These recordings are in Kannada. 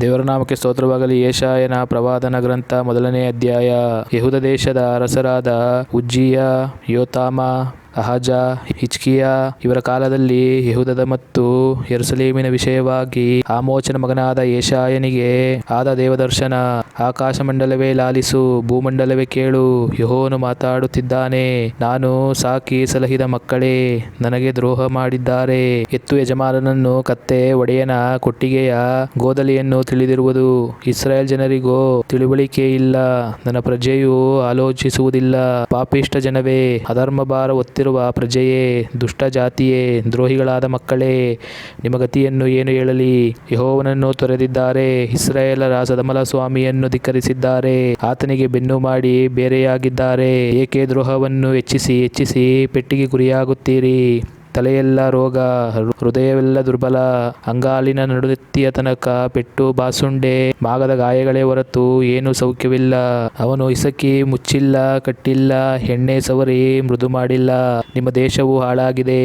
ದೇವರ ನಾಮಕ್ಕೆ ಸ್ತೋತ್ರವಾಗಲಿ. ಯೆಶಾಯನ ಪ್ರವಾದನ ಗ್ರಂಥ 1ನೇ ಅಧ್ಯಾಯ. ಯೆಹೂದ ದೇಶದ ಅರಸರಾದ ಉಜ್ಜೀಯ, ಯೋತಾಮ, ಅಹಜ, ಹಿಜ್ಕೀಯ ಇವರ ಕಾಲದಲ್ಲಿ ಯೆಹೂದದ ಮತ್ತು ಯೆರೂಸಲೇಮಿನ ವಿಷಯವಾಗಿ ಆಮೋಚನ ಮಗನಾದ ಯೆಶಾಯನಿಗೆ ಆದ ದೇವದರ್ಶನ. ಆಕಾಶಮಂಡಲವೇ ಲಾಲಿಸು, ಭೂಮಂಡಲವೇ ಕೇಳು, ಯೆಹೋವನು ಮಾತಾಡುತ್ತಿದ್ದಾನೆ. ನಾನು ಸಾಕಿ ಸಲಹಿದ ಮಕ್ಕಳೇ ನನಗೆ ದ್ರೋಹ ಮಾಡಿದ್ದಾರೆ. ಎತ್ತು ಯಜಮಾನನನ್ನು, ಕತ್ತೆ ಒಡೆಯನ ಕೊಟ್ಟಿಗೆಯ ಗೋದಲಿಯನ್ನು ತಿಳಿದಿರುವುದು. ಇಸ್ರಾಯೇಲ್ ಜನರಿಗೂ ತಿಳುವಳಿಕೆ ಇಲ್ಲ, ನನ್ನ ಪ್ರಜೆಯು ಆಲೋಚಿಸುವುದಿಲ್ಲ. ಪಾಪಿಷ್ಠ ಜನವೇ, ಅಧರ್ಮ ಭಾರ ಹೊತ್ತಿರುವ ಪ್ರಜೆಯೇ, ದುಷ್ಟ ಜಾತಿಯೇ, ದ್ರೋಹಿಗಳಾದ ಮಕ್ಕಳೇ, ನಿಮ್ಮ ಗತಿಯನ್ನು ಏನು ಹೇಳಲಿ? ಯೆಹೋವನನ್ನು ತೊರೆದಿದ್ದಾರೆ, ಇಸ್ರಾಯೇಲರ ಸದಮಲ ಸ್ವಾಮಿಯನ್ನು ಧಿಕ್ಕರಿಸಿದ್ದಾರೆ, ಆತನಿಗೆ ಬೆನ್ನು ಮಾಡಿ ಬೇರೆಯಾಗಿದ್ದಾರೆ. ಏಕೆ ದ್ರೋಹವನ್ನು ಹೆಚ್ಚಿಸಿ ಹೆಚ್ಚಿಸಿ ಪೆಟ್ಟಿಗೆ ಗುರಿಯಾಗುತ್ತೀರಿ? ತಲೆಯೆಲ್ಲ ರೋಗ, ಹೃದಯವೆಲ್ಲ ದುರ್ಬಲ, ಅಂಗಾಲಿನ ನಡುನೆತ್ತಿಯ ತನಕ ಪೆಟ್ಟು, ಬಾಸುಂಡೆ, ಮಾಗದ ಗಾಯಗಳೇ ಹೊರತು ಏನೂ ಸೌಖ್ಯವಿಲ್ಲ. ಅವನು ಹಿಸಕಿ ಮುಚ್ಚಿಲ್ಲ, ಕಟ್ಟಿಲ್ಲ, ಎಣ್ಣೆ ಸವರಿ ಮೃದು ಮಾಡಿಲ್ಲ. ನಿಮ್ಮ ದೇಶವು ಹಾಳಾಗಿದೆ,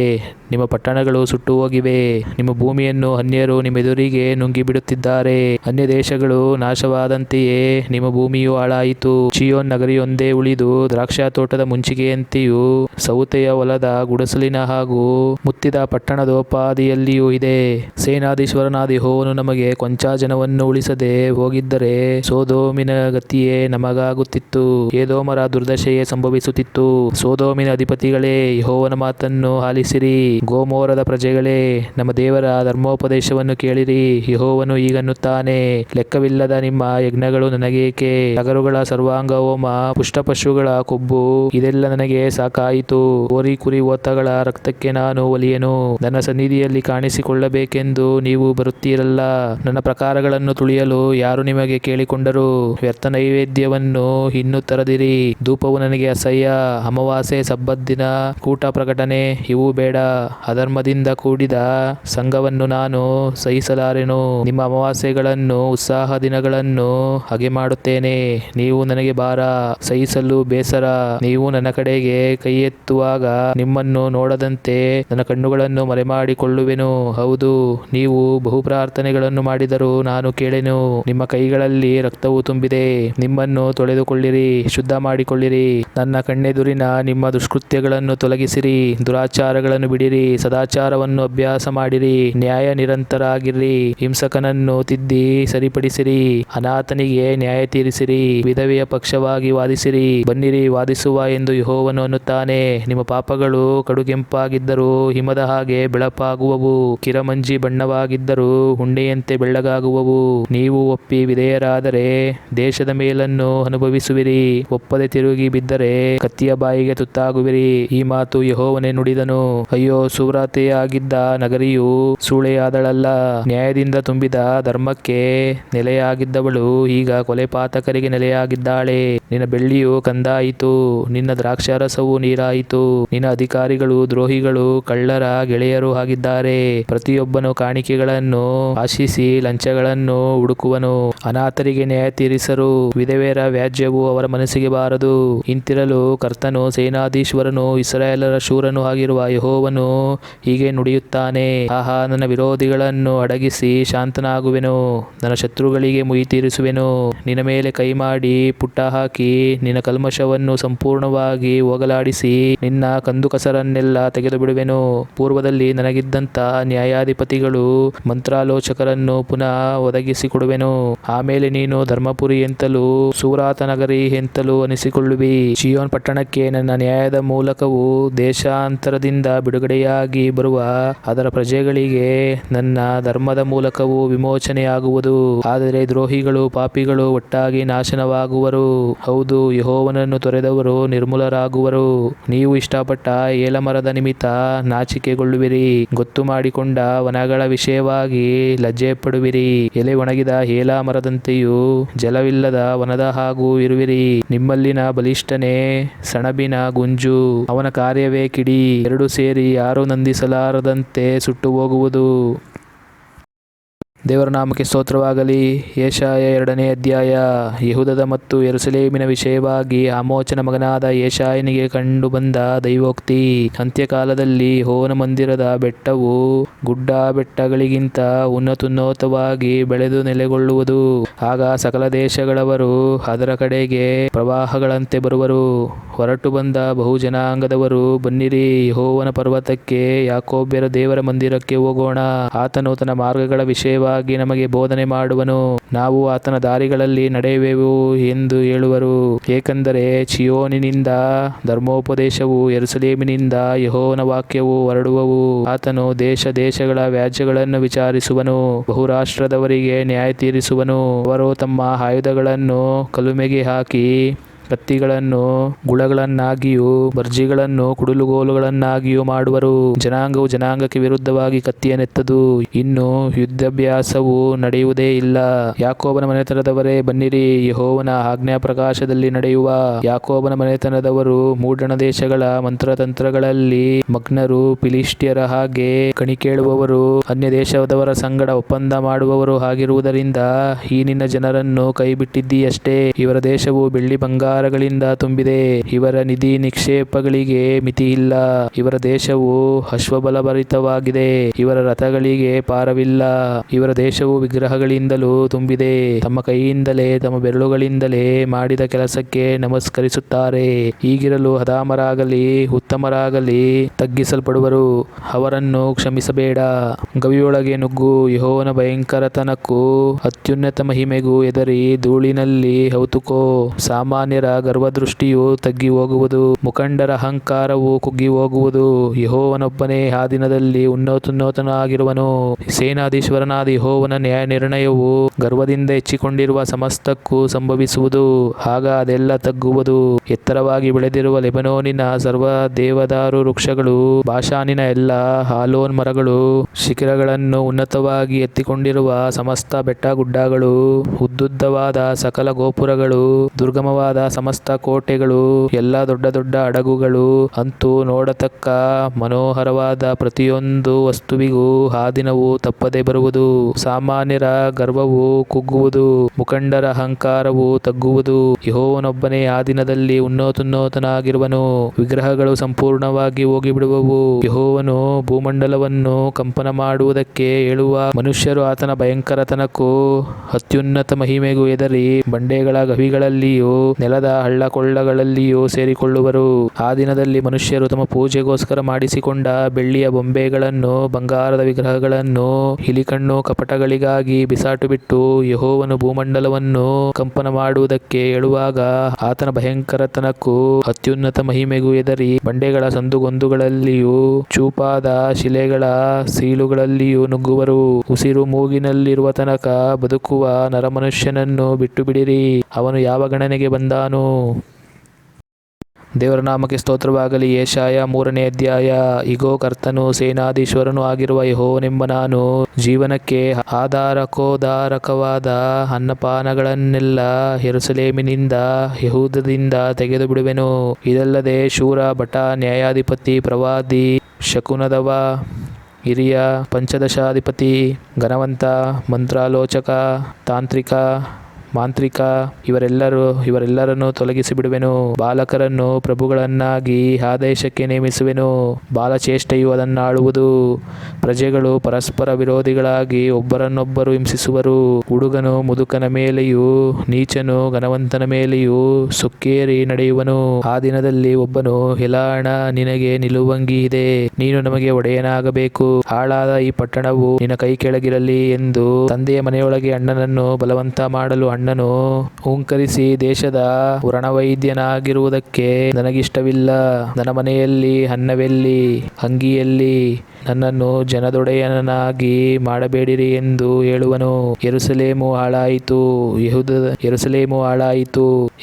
ನಿಮ್ಮ ಪಟ್ಟಣಗಳು ಸುಟ್ಟು ಹೋಗಿವೆ. ನಿಮ್ಮ ಭೂಮಿಯನ್ನು ಅನ್ಯರು ನಿಮ್ಮ ಎದುರಿಗೆ ನುಂಗಿಬಿಡುತ್ತಿದ್ದಾರೆ. ಅನ್ಯ ದೇಶಗಳು ನಾಶವಾದಂತೆಯೇ ನಿಮ್ಮ ಭೂಮಿಯು ಹಾಳಾಯಿತು. ಚೀಯೋನ್ ನಗರಿಯೊಂದೇ ಉಳಿದು ದ್ರಾಕ್ಷಾ ತೋಟದ ಮುಂಚಿಗೆಯಂತೆಯೂ ಸೌತೆಯ ಹೊಲದ ಗುಡಸಲಿನ ಹಾಗೂ ಮುತ್ತಿದ ಪಟ್ಟಣದೋಪಾದಿಯಲ್ಲಿಯೂ ಇದೆ. ಸೇನಾಧೀಶ್ವರನಾದ ಯೆಹೋವನು ನಮಗೆ ಕೊಂಚ ಜನವನ್ನು ಉಳಿಸದೆ ಹೋಗಿದ್ದರೆ ಸೊದೋಮಿನ ಗತಿಯೇ ನಮಗಾಗುತ್ತಿತ್ತು, ಏದೋಮರ ದುರ್ದಶೆಯೇ ಸಂಭವಿಸುತ್ತಿತ್ತು. ಸೊದೋಮಿನ ಅಧಿಪತಿಗಳೇ, ಯೆಹೋವನ ಮಾತನ್ನು ಆಲಿಸಿರಿ. ಗೋಮೋರದ ಪ್ರಜೆಗಳೇ, ನಮ್ಮ ದೇವರ ಧರ್ಮೋಪದೇಶವನ್ನು ಕೇಳಿರಿ. ಯೆಹೋವನು ಹೀಗನ್ನುತ್ತಾನೆ, ಲೆಕ್ಕವಿಲ್ಲದ ನಿಮ್ಮ ಯಜ್ಞಗಳು ನನಗೇಕೆ? ಟಗರುಗಳ ಸರ್ವಾಂಗ ಹೋಮ, ಪುಷ್ಟಪಶುಗಳ ಕೊಬ್ಬು, ಇದೆಲ್ಲ ನನಗೆ ಸಾಕಾಯಿತು. ಹೋರಿ ಕುರಿ ಓತಗಳ ರಕ್ತಕ್ಕೆ ನಾನು ಒಲಿಯೆನು. ನನ್ನ ಸನ್ನಿಧಿಯಲ್ಲಿ ಕಾಣಿಸಿಕೊಳ್ಳಬೇಕೆಂದು ನೀವು ಬರುತ್ತೀರಲ್ಲ. ನನ್ನ ಪ್ರಕಾರಗಳನ್ನು ತುಳಿಯಲು ಯಾರು ನಿಮಗೆ ಕೇಳಿಕೊಂಡರು? ವ್ಯರ್ಥ ನೈವೇದ್ಯವನ್ನು ಇನ್ನೂ ತರದಿರಿ. ಧೂಪವು ನನಗೆ ಅಸಹ್ಯ. ಅಮಾವಾಸ್ಯೆ, ಸಬ್ಬತ್ ದಿನ, ಕೂಟ, ಪ್ರಕಟಣೆ ಇವು ಬೇಡ. ಅಧರ್ಮದಿಂದ ಕೂಡಿದ ಸಂಘವನ್ನು ನಾನು ಸಹಿಸಲಾರೆನು. ನಿಮ್ಮ ಅಮಾವಾಸ್ಯೆಗಳನ್ನು, ಉತ್ಸಾಹ ದಿನಗಳನ್ನು ಹಗೆ ಮಾಡುತ್ತೇನೆ. ನೀವು ನನಗೆ ಭಾರ, ಸಹಿಸಲು ಬೇಸರ. ನೀವು ನನ್ನ ಕಡೆಗೆ ಕೈ ಎತ್ತುವಾಗ ನಿಮ್ಮನ್ನು ನೋಡದಂತೆ ನನ್ನ ಕಣ್ಣುಗಳನ್ನು ಮರೆಮಾಡಿಕೊಳ್ಳುವೆನು. ಹೌದು, ನೀವು ಬಹು ಪ್ರಾರ್ಥನೆಗಳನ್ನು ಮಾಡಿದರೂ ನಾನು ಕೇಳೆನು. ನಿಮ್ಮ ಕೈಗಳಲ್ಲಿ ರಕ್ತವು ತುಂಬಿದೆ. ನಿಮ್ಮನ್ನು ತೊಳೆದುಕೊಳ್ಳಿರಿ, ಶುದ್ಧ ಮಾಡಿಕೊಳ್ಳಿರಿ. ನನ್ನ ಕಣ್ಣೆದುರಿನ ನಿಮ್ಮ ದುಷ್ಕೃತ್ಯಗಳನ್ನು ತೊಲಗಿಸಿರಿ. ದುರಾಚಾರಗಳನ್ನು ಬಿಡಿರಿ, ಸದಾಚಾರವನ್ನು ಅಭ್ಯಾಸ ಮಾಡಿರಿ. ನ್ಯಾಯ ನಿರಂತರಾಗಿರಿ. ಹಿಂಸಕನನ್ನು ತಿದ್ದಿ ಸರಿಪಡಿಸಿರಿ. ಅನಾಥನಿಗೆ ನ್ಯಾಯ ತೀರಿಸಿರಿ. ವಿಧವೆಯ ಪಕ್ಷವಾಗಿ ವಾದಿಸಿರಿ. ಬನ್ನಿರಿ, ವಾದಿಸುವ ಎಂದು ಯೆಹೋವನು ಅನ್ನುತ್ತಾನೆ. ನಿಮ್ಮ ಪಾಪಗಳು ಕಡುಗೆಂಪಾಗಿದ್ದರೂ ಹಿಮದ ಹಾಗೆ ಬೆಳಪಾಗುವವು, ಕಿರಮಂಜಿ ಬಣ್ಣವಾಗಿದ್ದರೂ ಉಣ್ಣೆಯಂತೆ ಬೆಳ್ಳಗಾಗುವವು. ನೀವು ಒಪ್ಪಿ ವಿಧೇಯರಾದರೆ ದೇಶದ ಮೇಲನ್ನು ಅನುಭವಿಸುವಿರಿ. ಒಪ್ಪದೆ ತಿರುಗಿ ಬಿದ್ದರೆ ಕತ್ತಿಯ ಬಾಯಿಗೆ ತುತ್ತಾಗುವಿರಿ. ಈ ಮಾತು ಯೆಹೋವನೇ ನುಡಿದನು. ಅಯ್ಯೋ, ಸುವ್ರತೆಯಾಗಿದ್ದ ನಗರಿಯು ಸೂಳೆಯಾದಳಲ್ಲ. ನ್ಯಾಯದಿಂದ ತುಂಬಿದ ಧರ್ಮಕ್ಕೆ ನೆಲೆಯಾಗಿದ್ದವಳು ಈಗ ಕೊಲೆಪಾತಕರಿಗೆ ನೆಲೆಯಾಗಿದ್ದಾಳೆ. ನಿನ್ನ ಬೆಳ್ಳಿಯು ಕಂದಾಯಿತು, ನಿನ್ನ ದ್ರಾಕ್ಷಾರಸವು ನೀರಾಯಿತು. ನಿನ್ನ ಅಧಿಕಾರಿಗಳು ದ್ರೋಹಿಗಳು, ಕಳ್ಳರ ಗೆಳೆಯರು ಆಗಿದ್ದಾರೆ. ಪ್ರತಿಯೊಬ್ಬನು ಕಾಣಿಕೆಗಳನ್ನು ಆಶಿಸಿ ಲಂಚಗಳನ್ನು ಹುಡುಕುವನು. ಅನಾಥರಿಗೆ ನ್ಯಾಯ ತೀರಿಸರು. ವಿಧವೆಯರ ವ್ಯಾಜ್ಯವು ಅವರ ಮನಸ್ಸಿಗೆ ಬಾರದು. ಇಂತಿರಲು ಕರ್ತನು, ಸೇನಾಧೀಶ್ವರನು, ಇಸ್ರಾಯೇಲರ ಶೂರನು ಆಗಿರುವ ಯೆಹೋವನು ಹೀಗೆ ನುಡಿಯುತ್ತಾನೆ. ಆಹಾ, ನನ್ನ ವಿರೋಧಿಗಳನ್ನು ಅಡಗಿಸಿ ಶಾಂತನಾಗುವೆನು. ನನ್ನ ಶತ್ರುಗಳಿಗೆ ಮುಯಿ ತೀರಿಸುವೆನು. ನಿನ್ನ ಮೇಲೆ ಕೈ ಮಾಡಿ ಪುಟ್ಟ ಹಾಕಿ ನಿನ್ನ ಕಲ್ಮಶವನ್ನು ಸಂಪೂರ್ಣವಾಗಿ ಹೋಗಲಾಡಿಸಿ ನಿನ್ನ ಕಂದುಕಸರನ್ನೆಲ್ಲ ತೆಗೆದು ಬಿಡುವೆನು. ಪೂರ್ವದಲ್ಲಿ ನನಗಿದ್ದಂಥ ನ್ಯಾಯಾಧಿಪತಿಗಳು, ಮಂತ್ರಾಲೋಚಕರನ್ನು ಪುನಃ ಒದಗಿಸಿಕೊಡುವೆನು. ಆಮೇಲೆ ನೀನು ಧರ್ಮಪುರಿ ಎಂತಲೂ ಸುವ್ರಾತ ನಗರಿ ಎಂತಲೂ ಅನಿಸಿಕೊಳ್ಳುವಿ. ಚೀಯೋನ್ ಪಟ್ಟಣಕ್ಕೆ ನನ್ನ ನ್ಯಾಯದ ಮೂಲಕವೂ ದೇಶಾಂತರದಿಂದ ಬಿಡುಗಡೆಯಾಗಿ ಬರುವ ಅದರ ಪ್ರಜೆಗಳಿಗೆ ನನ್ನ ಧರ್ಮದ ಮೂಲಕವೂ ವಿಮೋಚನೆಯಾಗುವುದು. ಆದರೆ ದ್ರೋಹಿಗಳು, ಪಾಪಿಗಳು ಒಟ್ಟಾಗಿ ನಾಶನವಾಗುವರು. ಹೌದು, ಯೆಹೋವನನ್ನು ತೊರೆದವರು ನಿರ್ಮೂಲರಾಗುವರು. ನೀವು ಇಷ್ಟಪಟ್ಟ ಏಲಮರದ ನಿಮಿತ್ತ ನಾಚಿಕೆಗೊಳ್ಳುವಿರಿ. ಗೊತ್ತು ಮಾಡಿಕೊಂಡ ವನಗಳ ವಿಷಯವಾಗಿ ಲಜ್ಜೆ ಪಡುವಿರಿ. ಎಲೆ ಒಣಗಿದ ಏಲ ಮರದಂತೆಯೂ ಜಲವಿಲ್ಲದ ವನದ ಹಾಗೂ ಇರುವಿರಿ. ನಿಮ್ಮಲ್ಲಿನ ಬಲಿಷ್ಠನೇ ಸೆಣಬಿನ ಗುಂಜು, ಅವನ ಕಾರ್ಯವೇ ಕಿಡಿ. ಎರಡು ಸೇರಿ ಯಾರೂ ನಂದಿಸಲಾರದಂತೆ ಸುಟ್ಟು ಹೋಗುವುದು. ದೇವರ ನಾಮಕ್ಕೆ ಸ್ತೋತ್ರವಾಗಲಿ. ಯೆಶಾಯ 2ನೇ ಅಧ್ಯಾಯ. ಯೆಹೂದದ ಮತ್ತು ಯೆರೂಸಲೇಮಿನ ವಿಷಯವಾಗಿ ಆಮೋಚನ ಮಗನಾದ ಯೆಶಾಯನಿಗೆ ಕಂಡುಬಂದ ದೈವೋಕ್ತಿ. ಅಂತ್ಯಕಾಲದಲ್ಲಿ ಯೆಹೋವನ ಮಂದಿರದ ಬೆಟ್ಟವು ಗುಡ್ಡ ಬೆಟ್ಟಗಳಿಗಿಂತ ಉನ್ನತೋನ್ನತವಾಗಿ ಬೆಳೆದು ನೆಲೆಗೊಳ್ಳುವುದು. ಆಗ ಸಕಲ ದೇಶಗಳವರು ಅದರ ಕಡೆಗೆ ಪ್ರವಾಹಗಳಂತೆ ಬರುವರು. ಹೊರಟು ಬಂದ ಬಹು ಜನಾಂಗದವರು, ಬನ್ನಿರಿ, ಯೆಹೋವನ ಪರ್ವತಕ್ಕೆ, ಯಾಕೋಬ್ಯರ ದೇವರ ಮಂದಿರಕ್ಕೆ ಹೋಗೋಣ. ಆತನು ತನ್ನ ಮಾರ್ಗಗಳ ವಿಷಯವಾಗಿ ನಮಗೆ ಬೋಧನೆ ಮಾಡುವನು, ನಾವು ಆತನ ದಾರಿಗಳಲ್ಲಿ ನಡೆಯುವೆವು ಎಂದು ಹೇಳುವರು. ಏಕೆಂದರೆ ಚೀಯೋನಿನಿಂದ ಧರ್ಮೋಪದೇಶವು, ಯೆರೂಸಲೇಮಿನಿಂದ ಯೆಹೋವನ ವಾಕ್ಯವು ಹೊರಡುವವು. ಆತನು ದೇಶ ದೇಶಗಳ ವ್ಯಾಜ್ಯಗಳನ್ನು ವಿಚಾರಿಸುವನು, ಬಹುರಾಷ್ಟ್ರದವರಿಗೆ ನ್ಯಾಯ ತೀರಿಸುವನು. ಅವರು ತಮ್ಮ ಆಯುಧಗಳನ್ನು ಕಲುಮೆಗೆ ಹಾಕಿ, ಕತ್ತಿಗಳನ್ನು ಗುಳಗಳನ್ನಾಗಿಯೂ ಭರ್ಜಿಗಳನ್ನು ಕುಡುಗೋಲುಗಳನ್ನಾಗಿಯೂ ಮಾಡುವರು. ಜನಾಂಗವು ಜನಾಂಗಕ್ಕೆ ವಿರುದ್ಧವಾಗಿ ಕತ್ತಿಯನ್ನೆತ್ತದು, ಇನ್ನು ಯುದ್ಧಾಭ್ಯಾಸವು ನಡೆಯುವುದೇ ಇಲ್ಲ. ಯಾಕೋಬನ ಮನೆತನದವರೇ, ಬನ್ನಿರಿ, ಯೆಹೋವನ ಆಜ್ಞಾಪ್ರಕಾಶದಲ್ಲಿ ನಡೆಯುವ. ಯಾಕೋಬನ ಮನೆತನದವರು ಮೂಡಣ ದೇಶಗಳ ಮಂತ್ರತಂತ್ರಗಳಲ್ಲಿ ಮಗ್ನರು, ಫಿಲಿಷ್ಟಿಯರ ಹಾಗೆ ಕಣಿಕೇಳುವವರು, ಅನ್ಯ ದೇಶದವರ ಸಂಗಡ ಒಪ್ಪಂದ ಮಾಡುವವರು ಆಗಿರುವುದರಿಂದ ಈ ನಿನ್ನ ಜನರನ್ನು ಕೈಬಿಟ್ಟಿದ್ದೀಯಷ್ಟೇ. ಇವರ ದೇಶವು ಬೆಳ್ಳಿ ಬಂಗಾರಗಳಿಂದ ತುಂಬಿದೆ, ಇವರ ನಿಧಿ ನಿಕ್ಷೇಪಗಳಿಗೆ ಮಿತಿಯಿಲ್ಲ. ಇವರ ದೇಶವು ಅಶ್ವಬಲಭರಿತವಾಗಿದೆ, ಇವರ ರಥಗಳಿಗೆ ಪಾರವಿಲ್ಲ. ಇವರ ದೇಶವು ವಿಗ್ರಹಗಳಿಂದಲೂ ತುಂಬಿದೆ, ತಮ್ಮ ಕೈಯಿಂದಲೇ ತಮ್ಮ ಬೆರಳುಗಳಿಂದಲೇ ಮಾಡಿದ ಕೆಲಸಕ್ಕೆ ನಮಸ್ಕರಿಸುತ್ತಾರೆ. ಹೀಗಿರಲು ಅಧಮರಾಗಲಿ ಉತ್ತಮರಾಗಲಿ ತಗ್ಗಿಸಲ್ಪಡುವರು, ಅವರನ್ನು ಕ್ಷಮಿಸಬೇಡ. ಗವಿಯೊಳಗೆ ನುಗ್ಗು, ಯೆಹೋವನ ಭಯಂಕರತನಕ್ಕೂ ಅತ್ಯುನ್ನತ ಮಹಿಮೆಗೂ ಹೆದರಿ ಧೂಳಿನಲ್ಲಿ ಔತುಕೋ. ಸಾಮಾನ್ಯರ ಗರ್ವದೃಷ್ಟಿಯು ತಗ್ಗಿ ಹೋಗುವುದು, ಮುಖಂಡರ ಅಹಂಕಾರವು ಕುಗ್ಗಿ ಹೋಗುವುದು. ಯೆಹೋವನೊಬ್ಬನೇ ಆ ದಿನದಲ್ಲಿ ಉನ್ನತೋನ್ನತನಾಗಿರುವನು. ಸೇನಾಧೀಶ್ವರನಾದ ಯೆಹೋವನ ನ್ಯಾಯ ನಿರ್ಣಯವು ಗರ್ವದಿಂದ ಹೆಚ್ಚಿಕೊಂಡಿರುವ ಸಮಸ್ತಕ್ಕೂ ಸಂಭವಿಸುವುದು. ಆಗ ಅದೆಲ್ಲ ತಗ್ಗುವುದು. ಎತ್ತರವಾಗಿ ಬೆಳೆದಿರುವ ಲೆಬನೋನಿನ ಸರ್ವ ದೇವದಾರು ವೃಕ್ಷಗಳು, ಬಾಷಾನಿನ ಎಲ್ಲ ಆಲೋನ್ ಮರಗಳು, ಶಿಖರಗಳನ್ನು ಉನ್ನತವಾಗಿ ಎತ್ತಿಕೊಂಡಿರುವ ಸಮಸ್ತ ಬೆಟ್ಟಗುಡ್ಡಗಳು, ಉದ್ದುದ್ದವಾದ ಸಕಲ ಗೋಪುರಗಳು, ದುರ್ಗಮವಾದ ಸಮಸ್ತ ಕೋಟೆಗಳು, ಎಲ್ಲ ದೊಡ್ಡ ದೊಡ್ಡ ಹಡಗುಗಳು, ಅಂತೂ ನೋಡತಕ್ಕ ಮನೋಹರವಾದ ಪ್ರತಿಯೊಂದು ವಸ್ತುವಿಗೂ ಆ ದಿನವು ತಪ್ಪದೆ ಬರುವುದು. ಸಾಮಾನ್ಯರ ಗರ್ವವು ಕುಗ್ಗುವುದು, ಮುಖಂಡರ ಅಹಂಕಾರವು ತಗ್ಗುವುದು. ಯೆಹೋವನೊಬ್ಬನೇ ಆ ದಿನದಲ್ಲಿ ಉನ್ನತೋನ್ನತನಾಗಿರುವನು. ವಿಗ್ರಹಗಳು ಸಂಪೂರ್ಣವಾಗಿ ಹೋಗಿಬಿಡುವವು. ಯೆಹೋವನು ಭೂಮಂಡಲವನ್ನು ಕಂಪನ ಮಾಡುವುದಕ್ಕೆ ಹೇಳುವ. ಮನುಷ್ಯರು ಆತನ ಭಯಂಕರತನಕ್ಕೂ ಅತ್ಯುನ್ನತ ಮಹಿಮೆಗೂ ಹೆದರಿ ಬಂಡೆಗಳ ಗವಿಗಳಲ್ಲಿಯೂ ನೆಲದ ಹಳ್ಳಕೊಳ್ಳಗಳಲ್ಲಿಯೂ ಸೇರಿಕೊಳ್ಳುವರು. ಆ ದಿನದಲ್ಲಿ ಮನುಷ್ಯರು ತಮ್ಮ ಪೂಜೆಗೋಸ್ಕರ ಮಾಡಿಸಿಕೊಂಡ ಬೆಳ್ಳಿಯ ಬೊಂಬೆಗಳನ್ನು, ಬಂಗಾರದ ವಿಗ್ರಹಗಳನ್ನು, ಇಲಿಕಣ್ಣು ಕಪಟಗಳಿಗಾಗಿ ಬಿಸಾಟು ಬಿಟ್ಟು, ಯೆಹೋವನು ಭೂಮಂಡಲವನ್ನು ಕಂಪನ ಮಾಡುವುದಕ್ಕೆ ಹೇಳುವಾಗ ಆತನ ಭಯಂಕರತನಕ್ಕೂ ಅತ್ಯುನ್ನತ ಮಹಿಮೆಗೂ ಹೆದರಿ ಬಂಡೆಗಳ ಸಂದುಗೊಂದುಗಳಲ್ಲಿಯೂ ಚೂಪಾದ ಶಿಲೆಗಳ ಸೀಳುಗಳಲ್ಲಿಯೂ ನುಗ್ಗುವರು. ಉಸಿರು ಮೂಗಿನಲ್ಲಿರುವ ತನಕ ಬದುಕುವ ನರಮನುಷ್ಯನನ್ನು ಬಿಟ್ಟು ಬಿಡಿರಿ, ಅವನು ಯಾವ ಗಣನೆಗೆ ಬಂದಾನು. ದೇವರ ನಾಮಕ್ಕೆ ಸ್ತೋತ್ರವಾಗಲಿ. ಯೆಶಾಯ 3ನೇ ಅಧ್ಯಾಯ. ಇಗೋ, ಕರ್ತನು ಸೇನಾಧೀಶ್ವರನೂ ಆಗಿರುವ ಯೆಹೋವನೆಂಬ ನಾನು ಜೀವನಕ್ಕೆ ಆಧಾರಕೋದಾರಕವಾದ ಅನ್ನಪಾನಗಳನ್ನೆಲ್ಲ ಯೆರೂಸಲೇಮಿನಿಂದ ಯೆಹೂದದಿಂದ ತೆಗೆದು ಬಿಡುವೆನು. ಇದಲ್ಲದೆ ಶೂರ, ಭಟ, ನ್ಯಾಯಾಧಿಪತಿ, ಪ್ರವಾದಿ, ಶಕುನದವ, ಹಿರಿಯ, ಪಂಚದಶಾಧಿಪತಿ, ಘನವಂತ, ಮಂತ್ರಾಲೋಚಕ, ತಾಂತ್ರಿಕ, ಮಾಂತ್ರಿಕ ಇವರೆಲ್ಲರನ್ನು ತೊಲಗಿಸಿ ಬಿಡುವೆನು. ಬಾಲಕರನ್ನು ಪ್ರಭುಗಳನ್ನಾಗಿ ಆದೇಶಕ್ಕೆ ನೇಮಿಸುವೆನು, ಬಾಲಚೇಷ್ಟೆಯು ಅದನ್ನಾಳುವುದು. ಪ್ರಜೆಗಳು ಪರಸ್ಪರ ವಿರೋಧಿಗಳಾಗಿ ಒಬ್ಬರನ್ನೊಬ್ಬರು ಹಿಂಸಿಸುವರು. ಹುಡುಗನು ಮುದುಕನ ಮೇಲೆಯೂ ನೀಚನು ಘನವಂತನ ಮೇಲೆಯೂ ಸುಕ್ಕೇರಿ ನಡೆಯುವನು. ಆ ದಿನದಲ್ಲಿ ಒಬ್ಬನು, ಎಲಾ ಅಣ್ಣ, ನಿನಗೆ ನಿಲುವಂಗಿ ಇದೆ, ನೀನು ನಮಗೆ ಒಡೆಯನಾಗಬೇಕು, ಹಾಳಾದ ಈ ಪಟ್ಟಣವು ನಿನ್ನ ಕೈ ಕೆಳಗಿರಲಿ ಎಂದು ತಂದೆಯ ಮನೆಯೊಳಗೆ ಅಣ್ಣನನ್ನು ಬಲವಂತ ಮಾಡಲು ಅಣ್ಣನು ಹುಂಕರಿಸಿ, ದೇಶದ ವ್ರಣವೈದ್ಯನಾಗಿರುವುದಕ್ಕೆ ನನಗಿಷ್ಟವಿಲ್ಲ, ನನ್ನ ಮನೆಯಲ್ಲಿ ಅನ್ನವೆಲ್ಲಿ, ಅಂಗಿಯಲ್ಲಿ, ನನ್ನನ್ನು ಜನದೊಡೆಯನಾಗಿ ಮಾಡಬೇಡಿರಿ ಎಂದು ಹೇಳುವನು. ಯೆರೂಸಲೇಮು ಹಾಳಾಯಿತು,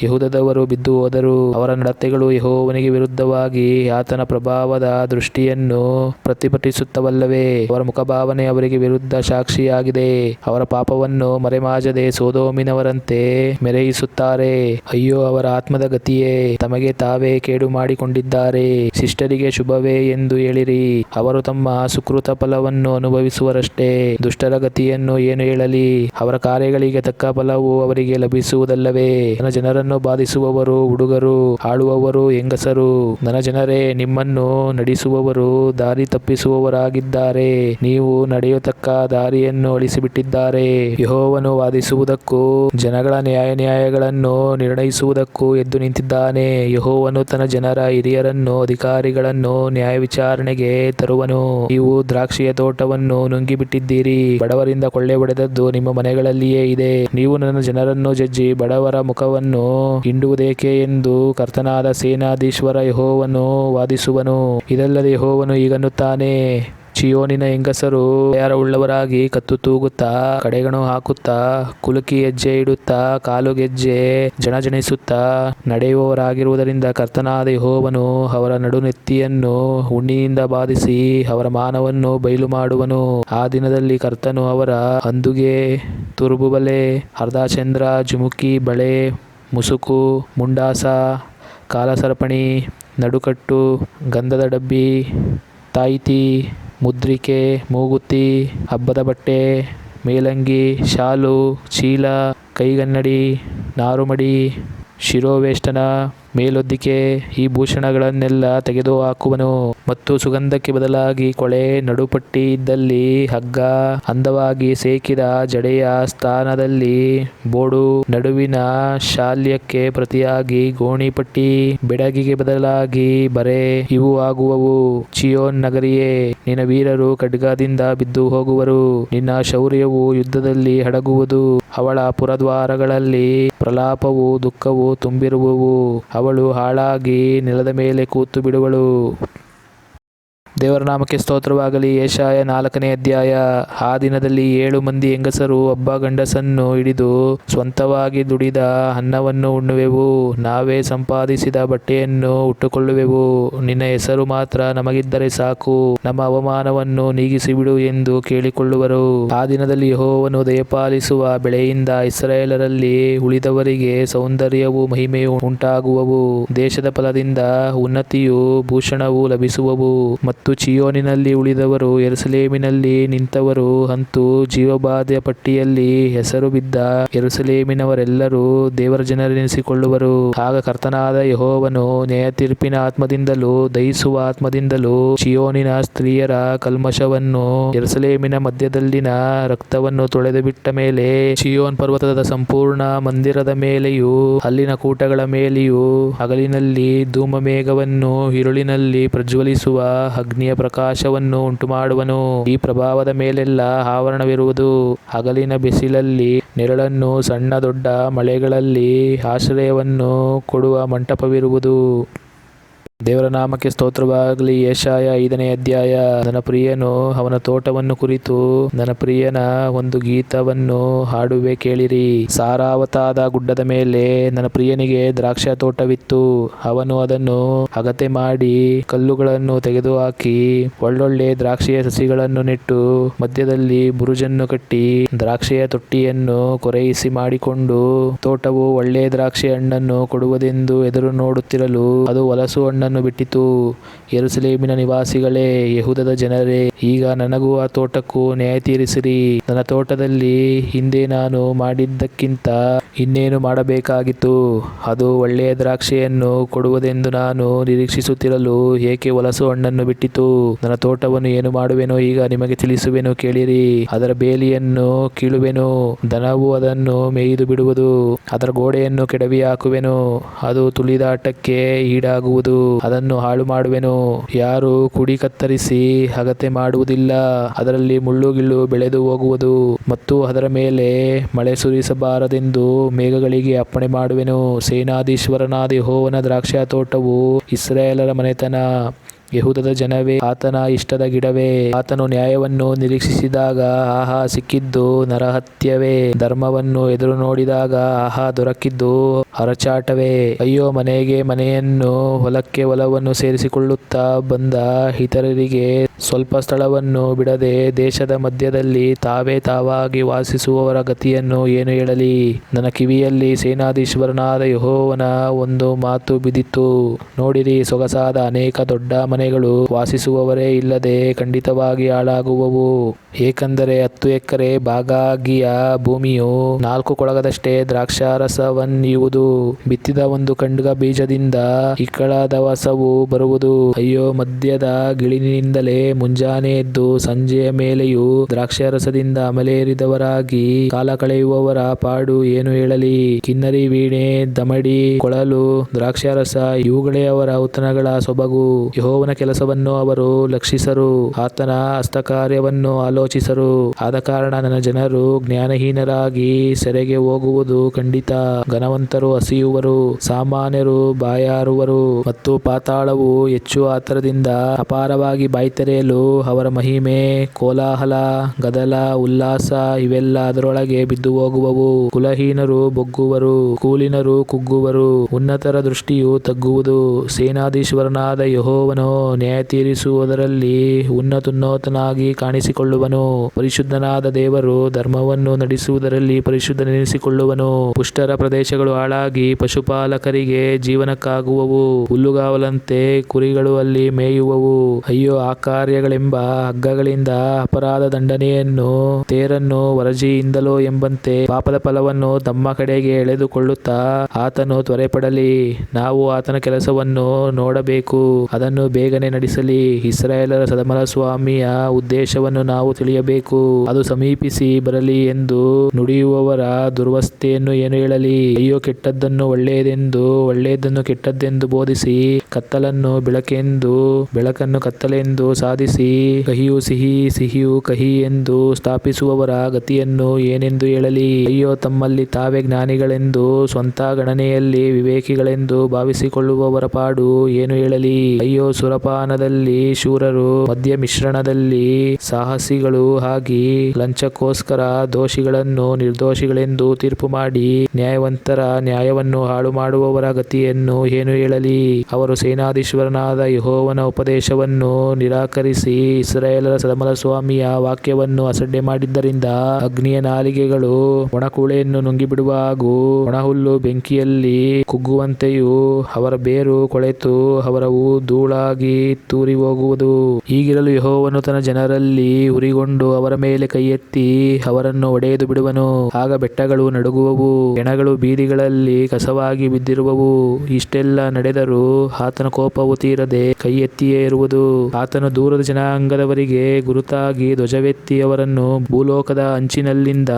ಯೆಹೂದದವರು ಬಿದ್ದು ಹೋದರು. ಅವರ ನಡತೆಗಳು ಯೆಹೋವನಿಗೆ ವಿರುದ್ಧವಾಗಿ ಆತನ ಪ್ರಭಾವದ ದೃಷ್ಟಿಯನ್ನು ಪ್ರತಿಭಟಿಸುತ್ತವಲ್ಲವೇ? ಅವರ ಮುಖಭಾವನೆ ಅವರಿಗೆ ವಿರುದ್ಧ ಸಾಕ್ಷಿಯಾಗಿದೆ. ಅವರ ಪಾಪವನ್ನು ಮರೆಮಾಚದೆ ಸೊದೋಮಿನವರಂತೆ ಮೆರೆಯಿಸುತ್ತಾರೆ. ಅಯ್ಯೋ, ಅವರ ಆತ್ಮದ ಗತಿಯೇ, ತಮಗೆ ತಾವೇ ಕೇಡು ಮಾಡಿಕೊಂಡಿದ್ದಾರೆ. ಶಿಷ್ಟರಿಗೆ ಶುಭವೇ ಎಂದು ಹೇಳಿರಿ. ಅವರು ತಮ್ಮ ಸುಕೃತ ಫಲವನ್ನು ಅನುಭವಿಸುವರಷ್ಟೇ. ದುಷ್ಟರ ಗತಿಯನ್ನು ಏನು ಹೇಳಲಿ, ಅವರ ಕಾರ್ಯಗಳಿಗೆ ತಕ್ಕ ಫಲವು ಅವರಿಗೆ ಲಭಿಸುವುದಲ್ಲವೇ. ನನ್ನ ಜನರನ್ನು ಬಾಧಿಸುವವರು ಹುಡುಗರು, ಆಳುವವರು ಹೆಂಗಸರು. ನನ್ನ ಜನರೇ, ನಿಮ್ಮನ್ನು ನಡೆಸುವವರು ದಾರಿ ತಪ್ಪಿಸುವವರಾಗಿದ್ದಾರೆ. ನೀವು ನಡೆಯತಕ್ಕ ದಾರಿಯನ್ನು ಅಳಿಸಿಬಿಟ್ಟಿದ್ದಾರೆ. ಯೆಹೋವನು ವಾದಿಸುವುದಕ್ಕೂ ಜನಗಳ ನ್ಯಾಯಗಳನ್ನು ನಿರ್ಣಯಿಸುವುದಕ್ಕೂ ಎದ್ದು ನಿಂತಿದ್ದಾನೆ. ಯೆಹೋವನು ತನ್ನ ಜನರ ಹಿರಿಯರನ್ನು ಅಧಿಕಾರಿಗಳನ್ನು ನ್ಯಾಯವಿಚಾರಣೆಗೆ ತರುವನು. ನೀವು ದ್ರಾಕ್ಷಿಯ ತೋಟವನ್ನು ನುಂಗಿಬಿಟ್ಟಿದ್ದೀರಿ, ಬಡವರಿಂದ ಕೊಳ್ಳೆ ಹೊಡೆದದ್ದು ನಿಮ್ಮ ಮನೆಗಳಲ್ಲಿಯೇ ಇದೆ. ನೀವು ನನ್ನ ಜನರನ್ನು ಜಜ್ಜಿ ಬಡವರ ಮುಖವನ್ನು ಹಿಂಡುವುದೇಕೆ ಎಂದು ಕರ್ತನಾದ ಸೇನಾಧೀಶ್ವರ ಯೆಹೋವನು ವಾದಿಸುವನು. ಇದಲ್ಲದೆ ಯೆಹೋವನು ಹೀಗನ್ನುತ್ತಾನೆ, ಚೀಯೋನಿನ ಹೆಂಗಸರು ಉಳ್ಳವರಾಗಿ ಕತ್ತು ತೂಗುತ್ತಾ, ಕಡೆಗಣು ಹಾಕುತ್ತಾ, ಕುಲುಕಿ ಹೆಜ್ಜೆ ಇಡುತ್ತಾ, ಕಾಲುಗೆಜ್ಜೆ ಜಣಜಣಿಸುತ್ತಾ ನಡೆಯುವವರಾಗಿರುವುದರಿಂದ ಕರ್ತನಾದ ಯೆಹೋವನು ಅವರ ನಡುನೆತ್ತಿಯನ್ನು ಹುಣ್ಣಿನಿಂದ ಬಾಧಿಸಿ ಅವರ ಮಾನವನ್ನು ಬಯಲು ಮಾಡುವನು. ಆ ದಿನದಲ್ಲಿ ಕರ್ತನು ಅವರ ಅಂದುಗೆ, ತುರುಬುಬಲೆ, ಅರ್ಧಚಂದ್ರ, ಜುಮುಕಿ, ಬಳೆ, ಮುಸುಕು, ಮುಂಡಾಸ, ಕಾಲಸರಪಣಿ, ನಡುಕಟ್ಟು, ಗಂಧದ ಡಬ್ಬಿ, ತಾಯಿತಿ, ಮುದ್ರಿಕೆ, ಮೂಗುತಿ, ಹಬ್ಬದ ಬಟ್ಟೆ, ಮೇಲಂಗಿ, ಶಾಲು, ಚೀಲ, ಕೈಗನ್ನಡಿ, ನಾರುಮಡಿ, ಶಿರೋವೇಷ್ಟನ, ಮೇಲೊದ್ದಿಕೆ, ಈ ಭೂಷಣಗಳನ್ನೆಲ್ಲ ತೆಗೆದುಹಾಕುವನು. ಮತ್ತು ಸುಗಂಧಕ್ಕೆ ಬದಲಾಗಿ ಕೊಳೆ, ನಡುಪಟ್ಟಿ ಇದ್ದಲ್ಲಿ ಹಗ್ಗ, ಅಂದವಾಗಿ ಸೇಕಿದ ಜಡೆಯ ಸ್ಥಾನದಲ್ಲಿ ಬೋಡು, ನಡುವಿನ ಶಾಲ್ಯಕ್ಕೆ ಪ್ರತಿಯಾಗಿ ಗೋಣಿಪಟ್ಟಿ, ಬೆಡಗಿಗೆ ಬದಲಾಗಿ ಬರೆ, ಇವು ಆಗುವವು. ಚೀಯೋನ್ ನಗರಿಯೇ, ನಿನ್ನ ವೀರರು ಖಡ್ಗದಿಂದ ಬಿದ್ದು ಹೋಗುವರು, ನಿನ್ನ ಶೌರ್ಯವು ಯುದ್ಧದಲ್ಲಿ ಅಡಗುವುದು. ಅವಳ ಪುರದ್ವಾರಗಳಲ್ಲಿ ಪ್ರಲಾಪವೂ ದುಃಖವೂ ತುಂಬಿರುವುವು. ಅವಳು ಹಾಳಾಗಿ ನೆಲದ ಮೇಲೆ ಕೂತು ಬಿಡುವಳು. ದೇವರ ನಾಮಕ್ಕೆ ಸ್ತೋತ್ರವಾಗಲಿ. ಯೆಶಾಯ 4ನೇ ಅಧ್ಯಾಯ. ಆ ದಿನದಲ್ಲಿ 7 ಮಂದಿ ಹೆಂಗಸರು ಒಬ್ಬ ಗಂಡಸನ್ನು ಹಿಡಿದು, ಸ್ವಂತವಾಗಿ ದುಡಿದ ಅನ್ನವನ್ನು ಉಣ್ಣುವೆವು, ನಾವೇ ಸಂಪಾದಿಸಿದ ಬಟ್ಟೆಯನ್ನು ಉಟ್ಟುಕೊಳ್ಳುವೆವು, ನಿನ್ನ ಹೆಸರು ಮಾತ್ರ ನಮಗಿದ್ದರೆ ಸಾಕು, ನಮ್ಮ ಅವಮಾನವನ್ನು ನೀಗಿಸಿಬಿಡು ಎಂದು ಕೇಳಿಕೊಳ್ಳುವರು. ಆ ದಿನದಲ್ಲಿ ಯೆಹೋವನು ದಯಪಾಲಿಸುವ ಬೆಳೆಯಿಂದ ಇಸ್ರಾಯೇಲರಲ್ಲಿ ಉಳಿದವರಿಗೆ ಸೌಂದರ್ಯವೂ ಮಹಿಮೆಯೂ ಉಂಟಾಗುವವು. ದೇಶದ ಫಲದಿಂದ ಉನ್ನತಿಯೂ ಭೂಷಣವೂ ಲಭಿಸುವವು. ಮತ್ತು ಚೀಯೋನಿನಲ್ಲಿ ಉಳಿದವರು, ಯೆರೂಸಲೇಮಿನಲ್ಲಿ ನಿಂತವರು ಅಂತೂ ಜೀವಬಾಧೆಯ ಪಟ್ಟಿಯಲ್ಲಿ ಹೆಸರು ಬಿದ್ದ ಯೆರೂಸಲೇಮಿನವರೆಲ್ಲರೂ ದೇವರ ಜನರೆನಿಸಿಕೊಳ್ಳುವರು. ಆಗ ಕರ್ತನಾದ ಯೆಹೋವನು ನ್ಯಾಯತೀರ್ಪಿನ ಆತ್ಮದಿಂದಲೂ ದಹಿಸುವ ಆತ್ಮದಿಂದಲೂ ಚೀಯೋನಿನ ಸ್ತ್ರೀಯರ ಕಲ್ಮಶವನ್ನು, ಯೆರೂಸಲೇಮಿನ ಮಧ್ಯದಲ್ಲಿನ ರಕ್ತವನ್ನು ತೊಳೆದು ಬಿಟ್ಟ ಮೇಲೆ, ಚೀಯೋನ್ ಪರ್ವತದ ಸಂಪೂರ್ಣ ಮಂದಿರದ ಮೇಲೆಯೂ ಅಲ್ಲಿನ ಕೂಟಗಳ ಮೇಲೆಯೂ ಹಗಲಿನಲ್ಲಿ ಧೂಮಮೇಘವನ್ನೂ ഇരുಳಿನಲ್ಲಿ ಪ್ರಜ್ವಲಿಸುವ ಅಗ್ನಿಯ ಪ್ರಕಾಶವನ್ನು ಉಂಟುಮಾಡುವನು. ಈ ಪ್ರಭಾವದ ಮೇಲೆಲ್ಲ ಆವರಣವಿರುವುದು. ಹಗಲಿನ ಬಿಸಿಲಲ್ಲಿ ನೆರಳನ್ನು, ಸಣ್ಣ ದೊಡ್ಡ ಮಳೆಗಳಲ್ಲಿ ಆಶ್ರಯವನ್ನು ಕೊಡುವ ಮಂಟಪವಿರುವುದು. ದೇವರ ನಾಮಕ್ಕೆ ಸ್ತೋತ್ರವಾಗಲಿ. ಯೆಶಾಯ 5ನೇ ಅಧ್ಯಾಯ. ನನ್ನ ಪ್ರಿಯನು ಅವನ ತೋಟವನ್ನು ಕುರಿತು ನನ್ನ ಪ್ರಿಯನ ಒಂದು ಗೀತವನ್ನು ಹಾಡುವೆ, ಕೇಳಿರಿ. ಸಾರಾವತಾದ ಗುಡ್ಡದ ಮೇಲೆ ನನ್ನ ಪ್ರಿಯನಿಗೆ ದ್ರಾಕ್ಷ ತೋಟವಿತ್ತು. ಅವನು ಅದನ್ನು ಅಗತೆ ಮಾಡಿ ಕಲ್ಲುಗಳನ್ನು ತೆಗೆದುಹಾಕಿ ಒಳ್ಳೊಳ್ಳೆ ದ್ರಾಕ್ಷಿಯ ಸಸಿಗಳನ್ನು ನೆಟ್ಟು ಮಧ್ಯದಲ್ಲಿ ಬುರುಜನ್ನು ಕಟ್ಟಿ ದ್ರಾಕ್ಷಿಯ ತೊಟ್ಟಿಯನ್ನು ಕೊರೆಯಿಸಿ ಮಾಡಿಕೊಂಡು, ತೋಟವು ಒಳ್ಳೆ ದ್ರಾಕ್ಷಿ ಹಣ್ಣನ್ನು ಕೊಡುವುದೆಂದು ಎದುರು ನೋಡುತ್ತಿರಲು ಅದು ಹೊಲಸು ಹಣ್ಣನ್ನು ಬಿಟ್ಟಿತು. ಯೆರೂಸಲೇಮಿನ ನಿವಾಸಿಗಳೇ, ಯೆಹೂದದ ಜನರೇ, ಈಗ ನನಗೂ ಆ ತೋಟಕ್ಕೂ ನ್ಯಾಯ ತೀರಿಸಿರಿ. ನನ್ನ ತೋಟದಲ್ಲಿ ಹಿಂದೆ ನಾನು ಮಾಡಿದ್ದಕ್ಕಿಂತ ಇನ್ನೇನು ಮಾಡಬೇಕಾಗಿತ್ತು? ಅದು ಒಳ್ಳೆಯ ದ್ರಾಕ್ಷಿಯನ್ನು ಕೊಡುವುದೆಂದು ನಾನು ನಿರೀಕ್ಷಿಸುತ್ತಿರಲು ಏಕೆ ಹೊಲಸು ಹಣ್ಣನ್ನು ಬಿಟ್ಟಿತು? ನನ್ನ ತೋಟವನ್ನು ಏನು ಮಾಡುವೆನೋ ಈಗ ನಿಮಗೆ ತಿಳಿಸುವೆನು, ಕೇಳಿರಿ. ಅದರ ಬೇಲಿಯನ್ನು ಕೀಳುವೆನು, ದನವು ಅದನ್ನು ಮೇಯ್ದು ಬಿಡುವುದು. ಅದರ ಗೋಡೆಯನ್ನು ಕೆಡವಿ ಹಾಕುವೆನು, ಅದು ತುಳಿದಾಟಕ್ಕೆ ಈಡಾಗುವುದು. ಅದನ್ನು ಹಾಳು ಮಾಡುವೆನು, ಯಾರು ಕುಡಿ ಕತ್ತರಿಸಿ ಅಗತೆ ಮಾಡುವುದಿಲ್ಲ. ಅದರಲ್ಲಿ ಮುಳ್ಳುಗಿಳ್ಳು ಬೆಳೆದು ಹೋಗುವುದು ಮತ್ತು ಅದರ ಮೇಲೆ ಮಳೆ ಸುರಿಸಬಾರದೆಂದು ಮೇಘಗಳಿಗೆ ಅಪ್ಪಣೆ ಮಾಡುವೆನು. ಸೇನಾಧೀಶ್ವರನಾದ ಯೆಹೋವನ ದ್ರಾಕ್ಷಾ ತೋಟವು ಇಸ್ರಾಯೇಲರ ಮನೆತನ. ಯೆಹೂದದ ಜನವೇ, ಆತನ ಇಷ್ಟದ ಗಿಡವೇ. ಆತನು ನ್ಯಾಯವನ್ನು ನಿರೀಕ್ಷಿಸಿದಾಗ ಆಹಾ ಸಿಕ್ಕಿದ್ದು ನರಹತ್ಯವೇ. ಧರ್ಮವನ್ನು ಎದುರು ನೋಡಿದಾಗ ಆಹಾ ದೊರಕಿದ್ದು ಅರಚಾಟವೇ. ಅಯ್ಯೋ, ಮನೆಗೆ ಮನೆಯನ್ನು, ಹೊಲಕ್ಕೆ ಹೊಲವನ್ನು ಸೇರಿಸಿಕೊಳ್ಳುತ್ತಾ ಬಂದ ಇತರರಿಗೆ ಸ್ವಲ್ಪ ಸ್ಥಳವನ್ನು ಬಿಡದೆ ದೇಶದ ಮಧ್ಯದಲ್ಲಿ ತಾವೇ ತಾವಾಗಿ ವಾಸಿಸುವವರ ಗತಿಯನ್ನು ಏನು ಹೇಳಲಿ? ನನ್ನ ಕಿವಿಯಲ್ಲಿ ಸೇನಾಧೀಶ್ವರನಾದ ಯೆಹೋವನ ಒಂದು ಮಾತು ಬಿದ್ದಿತು. ನೋಡಿರಿ, ಸೊಗಸಾದ ಅನೇಕ ದೊಡ್ಡ ಅರಮನೆಗಳು ವಾಸಿಸುವವರೇ ಇಲ್ಲದೆ ಖಂಡಿತವಾಗಿ ಹಾಳಾಗುವವು. ಏಕೆಂದರೆ 10 ಎಕರೆ ಭಾಗಾಗಿಯ ಭೂಮಿಯು 4 ಕೊಳಗದಷ್ಟೇ ದ್ರಾಕ್ಷಾರಸವನ್ನೀಯುವುದು. ಬಿತ್ತಿದ ಒಂದು ಖಂಡ್ಗ ಬೀಜದಿಂದ ಇಕ್ಕಳದವಸವು ಬರುವುದು. ಅಯ್ಯೋ, ಮದ್ಯದ ಗಿಳಿನಿಂದಲೇ ಮುಂಜಾನೆ ಎದ್ದು ಸಂಜೆಯ ಮೇಲೆಯೂ ದ್ರಾಕ್ಷಾರಸದಿಂದ ಅಮಲೇರಿದವರಾಗಿ ಕಾಲ ಕಳೆಯುವವರ ಪಾಡು ಏನು ಹೇಳಲಿ. ಕಿನ್ನರಿ, ವೀಣೆ, ದಮಡಿ, ಕೊಳಲು, ದ್ರಾಕ್ಷಾರಸ ಇವುಗಳೇ ಅವರ ಔತಣಗಳ ಸೊಬಗು. ಯೆಹೋವನ ಕೆಲಸವನ್ನು ಅವರು ಲಕ್ಷಿಸರು, ಆತನ ಹಸ್ತಕಾರ್ಯವನ್ನು ಆಲೋಚಿಸರು. ಆದ ಕಾರಣ ನನ್ನ ಜನರು ಜ್ಞಾನಹೀನರಾಗಿ ಸೆರೆಗೆ ಹೋಗುವುದು ಖಂಡಿತ. ಘನವಂತರು ಹಸಿಯುವರು, ಸಾಮಾನ್ಯರು ಬಾಯಾರುವರು, ಮತ್ತು ಪಾತಾಳವು ಹೆಚ್ಚು ಆತರದಿಂದ ಅಪಾರವಾಗಿ ಬಾಯ್ತೆರೆಯಲು ಅವರ ಮಹಿಮೆ, ಕೋಲಾಹಲ, ಗದ್ದಲ, ಉಲ್ಲಾಸ ಇವೆಲ್ಲ ಅದರೊಳಗೆ ಬಿದ್ದು ಹೋಗುವವು. ಕುಲಹೀನರು ಬೊಗ್ಗುವರು, ಕುಲೀನರು ಕುಗ್ಗುವರು, ಉನ್ನತರ ದೃಷ್ಟಿಯು ತಗ್ಗುವುದು. ಸೇನಾಧೀಶ್ವರನಾದ ಯೆಹೋವನು ನ್ಯಾಯ ತೀರಿಸುವುದರಲ್ಲಿ ಉನ್ನತೋನ್ನತನಾಗಿ ಕಾಣಿಸಿಕೊಳ್ಳುವನು. ಪರಿಶುದ್ಧನಾದ ದೇವರು ಧರ್ಮವನ್ನು ನಡೆಸುವುದರಲ್ಲಿ ಪರಿಶುದ್ಧನೆನಿಸಿಕೊಳ್ಳುವನು. ಪುಷ್ಟರ ಪ್ರದೇಶಗಳು ಹಾಳಾಗಿ ಪಶುಪಾಲಕರಿಗೆ ಜೀವನಕ್ಕಾಗುವವು. ಹುಲ್ಲುಗಾವಲಂತೆ ಕುರಿಗಳು ಅಲ್ಲಿ ಮೇಯುವವು. ಅಯ್ಯೋ, ಆ ಕಾರ್ಯಗಳೆಂಬ ಹಗ್ಗಗಳಿಂದ ಅಪರಾಧ ದಂಡನೆಯನ್ನು, ತೇರನ್ನು ವರಜಿಯಿಂದಲೋ ಎಂಬಂತೆ ಪಾಪದ ಫಲವನ್ನು ತಮ್ಮ ಕಡೆಗೆ ಎಳೆದುಕೊಳ್ಳುತ್ತಾ ಆತನು ತ್ವರೆಪಡಲಿ. ನಾವು ಆತನ ಕೆಲಸವನ್ನು ನೋಡಬೇಕು, ಅದನ್ನು ಬೇಗನೆ ನಡೆಸಲಿ. ಇಸ್ರಾಯೇಲರ ಸದಮಲ ಸ್ವಾಮಿಯ ಉದ್ದೇಶವನ್ನು ನಾವು ತಿಳಿಯಬೇಕು, ಅದು ಸಮೀಪಿಸಿ ಬರಲಿ ಎಂದು ನುಡಿಯುವವರ ದುರ್ವಸ್ಥೆಯನ್ನು ಏನು ಹೇಳಲಿ. ಅಯ್ಯೋ, ಕೆಟ್ಟದ್ದನ್ನು ಒಳ್ಳೆಯದೆಂದು, ಒಳ್ಳೆಯದನ್ನು ಕೆಟ್ಟದ್ದೆಂದು ಬೋಧಿಸಿ, ಕತ್ತಲನ್ನು ಬೆಳಕೆಂದು, ಬೆಳಕನ್ನು ಕತ್ತಲೆಂದು ಸಾಧಿಸಿ, ಕಹಿಯು ಸಿಹಿ, ಸಿಹಿಯು ಕಹಿ ಎಂದು ಸ್ಥಾಪಿಸುವವರ ಗತಿಯನ್ನು ಏನೆಂದು ಹೇಳಲಿ. ಅಯ್ಯೋ, ತಮ್ಮಲ್ಲಿ ತಾವೇ ಜ್ಞಾನಿಗಳೆಂದು, ಸ್ವಂತ ಗಣನೆಯಲ್ಲಿ ವಿವೇಕಿಗಳೆಂದು ಭಾವಿಸಿಕೊಳ್ಳುವವರ ಪಾಡು ಏನು ಹೇಳಲಿ. ಅಯ್ಯೋ, ಸುರಪಾನದಲ್ಲಿ ಶೂರರು, ಮದ್ಯ ಮಿಶ್ರಣದಲ್ಲಿ ಸಾಹಸಿಗಳು ಆಗಿ, ಲಂಚಕ್ಕೋಸ್ಕರ ದೋಷಿಗಳನ್ನು ನಿರ್ದೋಷಿಗಳೆಂದು ತೀರ್ಪು ಮಾಡಿ, ನ್ಯಾಯವಂತರ ನ್ಯಾಯವನ್ನು ಹಾಳು ಮಾಡುವವರ ಗತಿಯನ್ನು ಏನು ಹೇಳಲಿ. ಅವರು ಸೇನಾಧೀಶ್ವರನಾದ ಯೆಹೋವನ ಉಪದೇಶವನ್ನು ನಿರಾಕರಿಸಿ ಇಸ್ರಾಯೇಲರ ಸದಮಲ ಸ್ವಾಮಿಯ ವಾಕ್ಯವನ್ನು ಅಸಡ್ಡೆ ಮಾಡಿದ್ದರಿಂದ ಅಗ್ನಿಯ ನಾಲಿಗೆಗಳು ಒಣಕೂಳೆಯನ್ನು ನುಂಗಿಬಿಡುವ ಹಾಗೂ ಒಣಹುಲ್ಲು ಬೆಂಕಿಯಲ್ಲಿ ಕುಗ್ಗುವಂತೆಯೂ ಅವರ ಬೇರು ಕೊಳೆತು ಅವರ ಹೂ ಧೂಳಾಗಿ ತೂರಿ ಹೋಗುವುದು. ಹೀಗಿರಲು ಯೆಹೋವನು ತನ್ನ ಜನರಲ್ಲಿ ಉರಿಗೊಂಡು ಅವರ ಮೇಲೆ ಕೈ ಎತ್ತಿ ಅವರನ್ನು ಹೊಡೆದು ಬಿಡುವನು. ಆಗ ಬೆಟ್ಟಗಳು ನಡುಗುವವು, ಹೆಣಗಳು ಬೀದಿಗಳಲ್ಲಿ ಕಸವಾಗಿ ಬಿದ್ದಿರುವವು. ಇಷ್ಟೆಲ್ಲ ನಡೆದರೂ ಆತನ ಕೋಪವು ತೀರದೆ ಕೈ ಎತ್ತಿಯೇ ಇರುವುದು. ಆತನು ದೂರದ ಜನಾಂಗದವರಿಗೆ ಗುರುತಾಗಿ ಧ್ವಜವೆತ್ತಿ ಅವರನ್ನು ಭೂಲೋಕದ ಅಂಚಿನಲ್ಲಿಂದ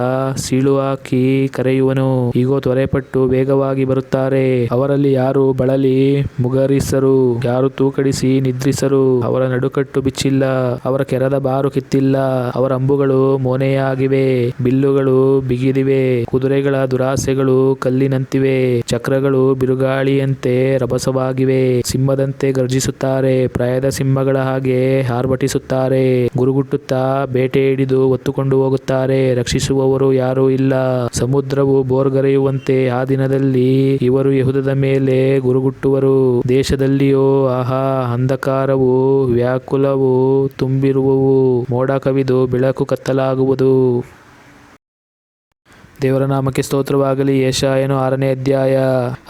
ಸೀಳು ಹಾಕಿ ಕರೆಯುವನು. ಇಗೋ, ತ್ವರೆಪಟ್ಟು ವೇಗವಾಗಿ ಬರುತ್ತಾರೆ. ಅವರಲ್ಲಿ ಯಾರು ಬಳಲಿ ಮುಗರಿಸರು, ಯಾರು ತೂಕಡಿಸಿ ನಿದ್ರಿಸರು. ಅವರ ನಡುಕಟ್ಟು ಬಿಚ್ಚಿಲ್ಲ, ಅವರ ಕೆರದ ಬಾರು ಕಿತ್ತಿಲ್ಲ. ಅವರ ಅಂಬುಗಳು ಮೋನೆಯಾಗಿವೆ, ಬಿಲ್ಲುಗಳು ಬಿಗಿದಿವೆ. ಕುದುರೆಗಳ ದುರಾಸೆಗಳು ಕಲ್ಲಿನಂತಿವೆ, ಚಕ್ರಗಳು ಬಿರುಗಾಳಿಯಂತೆ ರಭಸವಾಗಿವೆ. ಸಿಂಹದಂತೆ ಗರ್ಜಿಸುತ್ತಾರೆ, ಪ್ರಾಯದ ಸಿಂಹಗಳ ಹಾಗೆ ಆರ್ಭಟಿಸುತ್ತಾರೆ. ಗುರುಗುಟ್ಟುತ್ತಾ ಬೇಟೆ ಹಿಡಿದು ಹೊತ್ತುಕೊಂಡು ಹೋಗುತ್ತಾರೆ, ರಕ್ಷಿಸುವವರು ಯಾರೂ ಇಲ್ಲ. ಸಮುದ್ರವು ಬೋರ್ಗರೆಯುವಂತೆ ಆ ದಿನದಲ್ಲಿ ಇವರು ಯೆಹೂದದ ಮೇಲೆ ಗುರುಗುಟ್ಟುವರು. ದೇಶದಲ್ಲಿಯೋ ಆಹಾ, ಅಂಧಕಾರವೂ ವ್ಯಾಕುಲವೂ ತುಂಬಿರುವವು. ಮೋಡ ಕವಿದು ಬೆಳಕು ಕತ್ತಲಾಗುವುದು. ದೇವರ ನಾಮಕ್ಕೆ ಸ್ತೋತ್ರವಾಗಲಿ. ಯೆಶಾಯನು 6ನೇ ಅಧ್ಯಾಯ.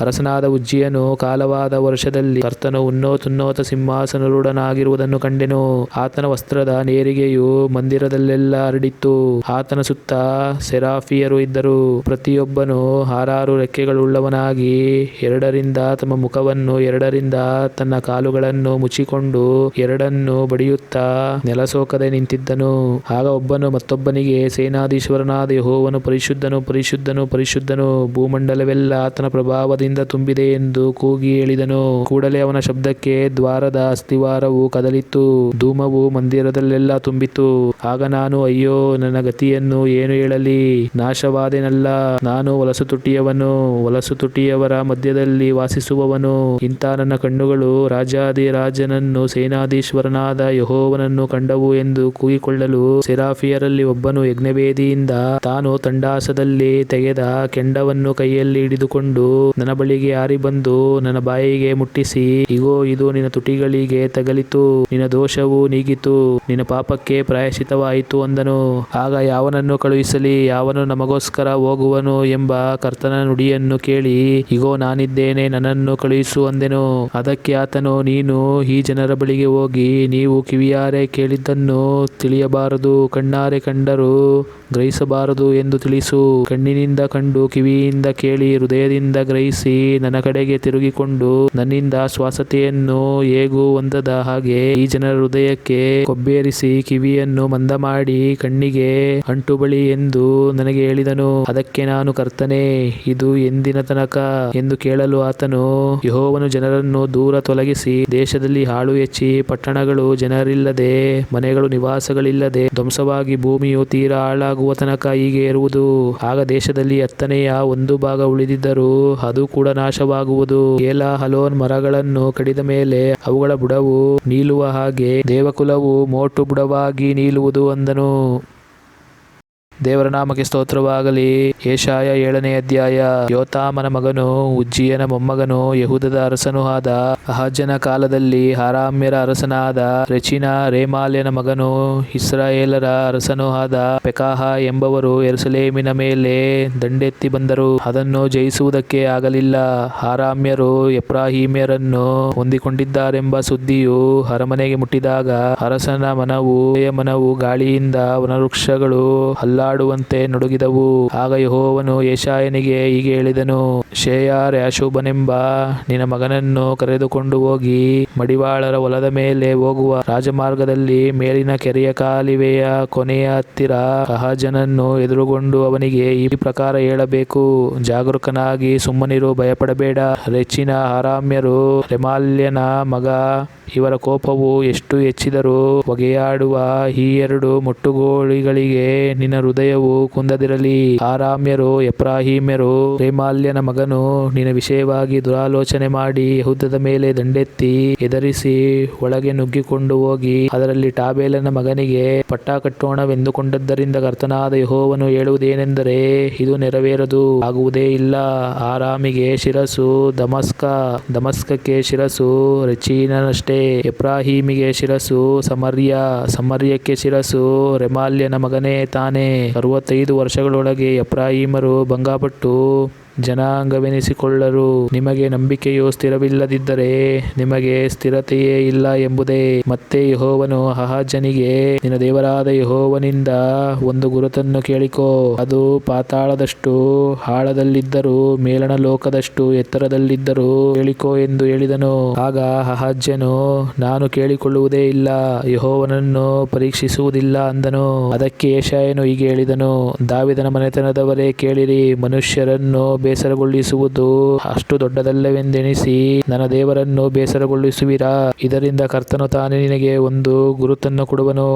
ಅರಸನಾದ ಉಜ್ಜೀಯನು ಕಾಲವಾದ ವರ್ಷದಲ್ಲಿ ಕರ್ತನು ಉನ್ನತೋನ್ನತ ಸಿಂಹಾಸನರೂಢನಾಗಿರುವುದನ್ನು ಕಂಡೆನು. ಆತನ ವಸ್ತ್ರದ ನೇರಿಗೆಯು ಮಂದಿರದಲ್ಲೆಲ್ಲ ಹರಡಿತ್ತು. ಆತನ ಸುತ್ತ ಸೆರಾಫಿಯರು ಇದ್ದರು. ಪ್ರತಿಯೊಬ್ಬನು 6 ರೆಕ್ಕೆಗಳುಳ್ಳವನಾಗಿ, 2 ತಮ್ಮ ಮುಖವನ್ನು, 2 ತನ್ನ ಕಾಲುಗಳನ್ನು ಮುಚ್ಚಿಕೊಂಡು, 2 ಬಡಿಯುತ್ತಾ ನೆಲಸೋಕದೆ ನಿಂತಿದ್ದನು. ಆಗ ಒಬ್ಬನು ಮತ್ತೊಬ್ಬನಿಗೆ, ಸೇನಾಧೀಶ್ವರನಾದ ಯೆಹೋವನು ಪರಿಶುದ್ಧನು, ಪರಿಶುದ್ಧನು, ಪರಿಶುದ್ಧನು, ಭೂಮಂಡಲವೆಲ್ಲ ಆತನ ಪ್ರಭಾವದಿಂದ ತುಂಬಿದೆ ಎಂದು ಕೂಗಿ ಹೇಳಿದನು. ಕೂಡಲೇ ಅವನ ಶಬ್ದಕ್ಕೆ ದ್ವಾರದ ಅಸ್ತಿವಾರವು ಕದಲಿತು, ಧೂಮವು ಮಂದಿರದಲ್ಲೆಲ್ಲ ತುಂಬಿತು. ಆಗ ನಾನು, ಅಯ್ಯೋ, ನನ್ನ ಗತಿಯನ್ನು ಏನು ಹೇಳಲಿ. ನಾಶವಾದೆನಲ್ಲ, ನಾನು ಹೊಲಸುತುಟಿಯವನು, ಹೊಲಸುತುಟಿಯವರ ಮಧ್ಯದಲ್ಲಿ ವಾಸಿಸುವವನು. ಇಂಥ ನನ್ನ ಕಣ್ಣುಗಳು ರಾಜಾಧಿರಾಜನನ್ನು, ಸೇನಾಧೀಶ್ವರನಾದ ಯೆಹೋವನನ್ನು ಕಂಡವು ಎಂದು ಕೂಗಿಕೊಳ್ಳಲು, ಸೆರಾಫಿಯರಲ್ಲಿ ಒಬ್ಬನು ಯಜ್ಞವೇದಿಯಿಂದ ತಾನು ತಂಡಾಸದಲ್ಲಿ ಹೊಲದಲ್ಲಿ ತೆಗೆದ ಕೆಂಡವನ್ನು ಕೈಯಲ್ಲಿ ಹಿಡಿದುಕೊಂಡು ನನ್ನ ಬಳಿಗೆ ಹಾರಿ ಬಂದು ನನ್ನ ಬಾಯಿಗೆ ಮುಟ್ಟಿಸಿ, ಇಗೋ, ಇದು ನಿನ್ನ ತುಟಿಗಳಿಗೆ ತಗಲಿತು, ನಿನ್ನ ದೋಷವು ನೀಗಿತು, ನಿನ್ನ ಪಾಪಕ್ಕೆ ಪ್ರಾಯಶ್ಚಿತ್ತವಾಯಿತು ಅಂದನು. ಆಗ ಯಾವನನ್ನು ಕಳುಹಿಸಲಿ, ಯಾವನು ನಮಗೋಸ್ಕರ ಹೋಗುವನು ಎಂಬ ಕರ್ತನ ನುಡಿಯನ್ನು ಕೇಳಿ, ಇಗೋ ನಾನಿದ್ದೇನೆ, ನನ್ನನ್ನು ಕಳುಹಿಸು ಅಂದೆನು. ಅದಕ್ಕೆ ಆತನು, ನೀನು ಈ ಜನರ ಬಳಿಗೆ ಹೋಗಿ, ನೀವು ಕಿವಿಯಾರೆ ಕೇಳಿದ್ದನ್ನು ತಿಳಿಯಬಾರದು, ಕಣ್ಣಾರೆ ಕಂಡರೂ ಗ್ರಹಿಸಬಾರದು ಎಂದು ತಿಳಿಸು. ಕಣ್ಣಿನಿಂದ ಕಂಡು, ಕಿವಿಯಿಂದ ಕೇಳಿ, ಹೃದಯದಿಂದ ಗ್ರಹಿಸಿ ನನ್ನ ಕಡೆಗೆ ತಿರುಗಿಕೊಂಡು ನನ್ನಿಂದ ಸ್ವಸ್ಥತೆಯನ್ನು ಹೇಗೂ ಹೊಂದದ ಹಾಗೆ ಈ ಜನರ ಹೃದಯಕ್ಕೆ ಕೊಬ್ಬೇರಿಸಿ ಕಿವಿಯನ್ನು ಮಂದ ಮಾಡಿ ಕಣ್ಣಿಗೆ ಅಂಟುಬಳಿ ಎಂದು ನನಗೆ ಹೇಳಿದನು. ಅದಕ್ಕೆ ನಾನು, ಕರ್ತನೇ, ಇದು ಎಂದಿನ ತನಕ ಎಂದು ಕೇಳಲು ಆತನು, ಯೆಹೋವನು ಜನರನ್ನು ದೂರ ತೊಲಗಿಸಿ ದೇಶದಲ್ಲಿ ಹಾಳು ಹೆಚ್ಚಿ ಪಟ್ಟಣಗಳು ಜನರಿಲ್ಲದೆ ಮನೆಗಳು ನಿವಾಸಗಳಿಲ್ಲದೆ ಧ್ವಂಸವಾಗಿ ಭೂಮಿಯು ತೀರಾ ಹಾಳಾಗುವ ತನಕ ಹೀಗೆ ಇರುವುದು. ಆಗ ದೇಶದಲ್ಲಿ 10ನೇ 1 ಭಾಗ ಉಳಿದಿದ್ದರೂ ಅದು ಕೂಡ ನಾಶವಾಗುವುದು. ಏಲಾ ಹಲೋನ್ ಮರಗಳನ್ನು ಕಡಿದ ಮೇಲೆ ಅವುಗಳ ಬುಡವು ನೀಲುವ ಹಾಗೆ ದೇವಕುಲವು ಮೋಟು ಬುಡವಾಗಿ ನೀಲುವುದು ಅಂದನು. ದೇವರ ನಾಮಕ್ಕೆ ಸ್ತೋತ್ರವಾಗಲಿ. ಯೆಶಾಯ 7ನೇ ಅಧ್ಯಾಯ. ಯೋತಾಮನ ಮಗನು ಉಜ್ಜೀಯನ ಮೊಮ್ಮಗನು, ಯೆಹೂದದ ಅರಸನೂ ಆದ ಅಹಾಜನ ಕಾಲದಲ್ಲಿ ಅರಾಮ್ಯರ ಅರಸನಾದ ರೆಚೀನ, ರೆಮಾಲ್ಯನ ಮಗನು, ಇಸ್ರಾಯೇಲರ ಅರಸನೂ ಆದ ಪೆಕಾಹ ಎಂಬವರು ಯೆರೂಸಲೇಮಿನ ಮೇಲೆ ದಂಡೆತ್ತಿ ಬಂದರು. ಅದನ್ನು ಜಯಿಸುವುದಕ್ಕೆ ಆಗಲಿಲ್ಲ. ಅರಾಮ್ಯರು ಎಫ್ರಾಯೀಮ್ಯರನ್ನು ಹೊಂದಿಕೊಂಡಿದ್ದಾರೆಂಬ ಸುದ್ದಿಯು ಅರಮನೆಗೆ ಮುಟ್ಟಿದಾಗ ಅರಸನ ಮನವು ಗಾಳಿಯಿಂದ ವನವೃಕ್ಷಗಳು ಅಲ್ಲಾಡುವಂತೆ ನಡುಗಿದವು. ಆಗ ಯೆಹೋವನು ಯೆಶಾಯನಿಗೆ ಹೀಗೆ ಹೇಳಿದನು, ಶೆಯಾರ್ ಯಾಶೂಬನೆಂಬ ನಿನ್ನ ಮಗನನ್ನು ಕರೆದುಕೊಂಡು ಹೋಗಿ ಮಡಿವಾಳರ ಹೊಲದ ಮೇಲೆ ಹೋಗುವ ರಾಜಮಾರ್ಗದಲ್ಲಿ ಮೇಲಿನ ಕೆರೆಯ ಕಾಲುವೆಯ ಕೊನೆಯ ಹತ್ತಿರ ಅಹಾಜನನ್ನು ಎದುರುಗೊಂಡು ಅವನಿಗೆ ಈ ಪ್ರಕಾರ ಹೇಳಬೇಕು, ಜಾಗರೂಕನಾಗಿ ಸುಮ್ಮನಿರು, ಭಯಪಡಬೇಡ. ರೆಚೀನ, ಅರಾಮ್ಯರು, ರೆಮಾಲ್ಯನ ಮಗ ಇವರ ಕೋಪವು ಎಷ್ಟು ಹೆಚ್ಚಿದರೂ ಹೊಗೆಯಾಡುವ ಈ 2 ಮೊಟ್ಟುಗೋಳಿಗಳಿಗೆ ನಿನ್ನ ಹೃದಯವು ಕುಂದದಿರಲಿ. ಅರಾಮ್ಯರು, ಎಫ್ರಾಯೀಮ್ಯರು, ರೆಮಾಲ್ಯನ ಮಗನು ನಿನ್ನ ವಿಷಯವಾಗಿ ದುರಾಲೋಚನೆ ಮಾಡಿ ಯೆಹೂದದ ಮೇಲೆ ದಂಡೆತ್ತಿ ಎದರಿಸಿ ಒಳಗೆ ನುಗ್ಗಿಕೊಂಡು ಹೋಗಿ ಅದರಲ್ಲಿ ಟಾಬೇಲನ ಮಗನಿಗೆ ಪಟ್ಟ ಕಟ್ಟೋಣವೆಂದುಕೊಂಡದ್ದರಿಂದ ಕರ್ತನಾದ ಯೆಹೋವನು ಹೇಳುವುದೇನೆಂದರೆ, ಇದು ನೆರವೇರದು, ಆಗುವುದೇ ಇಲ್ಲ. ಆರಾಮಿಗೆ ಶಿರಸ್ಸು ದಮಸ್ಕಕ್ಕೆ ಶಿರಸ್ಸು ರೆಚೀನನಷ್ಟೇ. ಎಫ್ರಾಯೀಮಿಗೆ ಶಿರಸ್ಸು ಸಮರ್ಯಕ್ಕೆ ಶಿರಸ್ಸು ರೆಮಾಲ್ಯನ ಮಗನೇ ತಾನೇ. 65 ವರ್ಷಗಳೊಳಗೆ ಎಫ್ರಾಯೀಮರು ಭಂಗಪಟ್ಟು ಜನಾಂಗವೆನಿಸಿಕೊಳ್ಳರು. ನಿಮಗೆ ನಂಬಿಕೆಯು ಸ್ಥಿರವಿಲ್ಲದಿದ್ದರೆ ನಿಮಗೆ ಸ್ಥಿರತೆಯೇ ಇಲ್ಲ ಎಂಬುದೇ. ಮತ್ತೆ ಯೆಹೋವನು ಆಹಾಜನಿಗೆ, ನಿನ್ನ ದೇವರಾದ ಯೆಹೋವನಿಂದ ಒಂದು ಗುರುತನ್ನು ಕೇಳಿಕೋ, ಅದು ಪಾತಾಳದಷ್ಟು ಆಳದಲ್ಲಿದ್ದರೂ ಮೇಲಣ ಲೋಕದಷ್ಟು ಎತ್ತರದಲ್ಲಿದ್ದರೂ ಕೇಳಿಕೋ ಎಂದು ಹೇಳಿದನು. ಆಗ ಆಹಾಜನು, ನಾನು ಕೇಳಿಕೊಳ್ಳುವುದೇ ಇಲ್ಲ, ಯೆಹೋವನನ್ನು ಪರೀಕ್ಷಿಸುವುದಿಲ್ಲ ಅಂದನು. ಅದಕ್ಕೆ ಯೆಶಾಯನು ಹೀಗೆ ಹೇಳಿದನು, ದಾವೀದನ ಮನೆತನದವರೇ ಕೇಳಿರಿ, ಮನುಷ್ಯರನ್ನು ಬೇಸರಗೊಳಿಸುವುದು ಅಷ್ಟು ದೊಡ್ಡದಲ್ಲವೆಂದೆಣಿಸಿ ನನ್ನ ದೇವರನ್ನು ಬೇಸರಗೊಳಿಸುವಿರಾ? ಇದರಿಂದ ಕರ್ತನು ತಾನೇ ನಿನಗೆ ಒಂದು ಗುರುತನ್ನು ಕೊಡುವನು.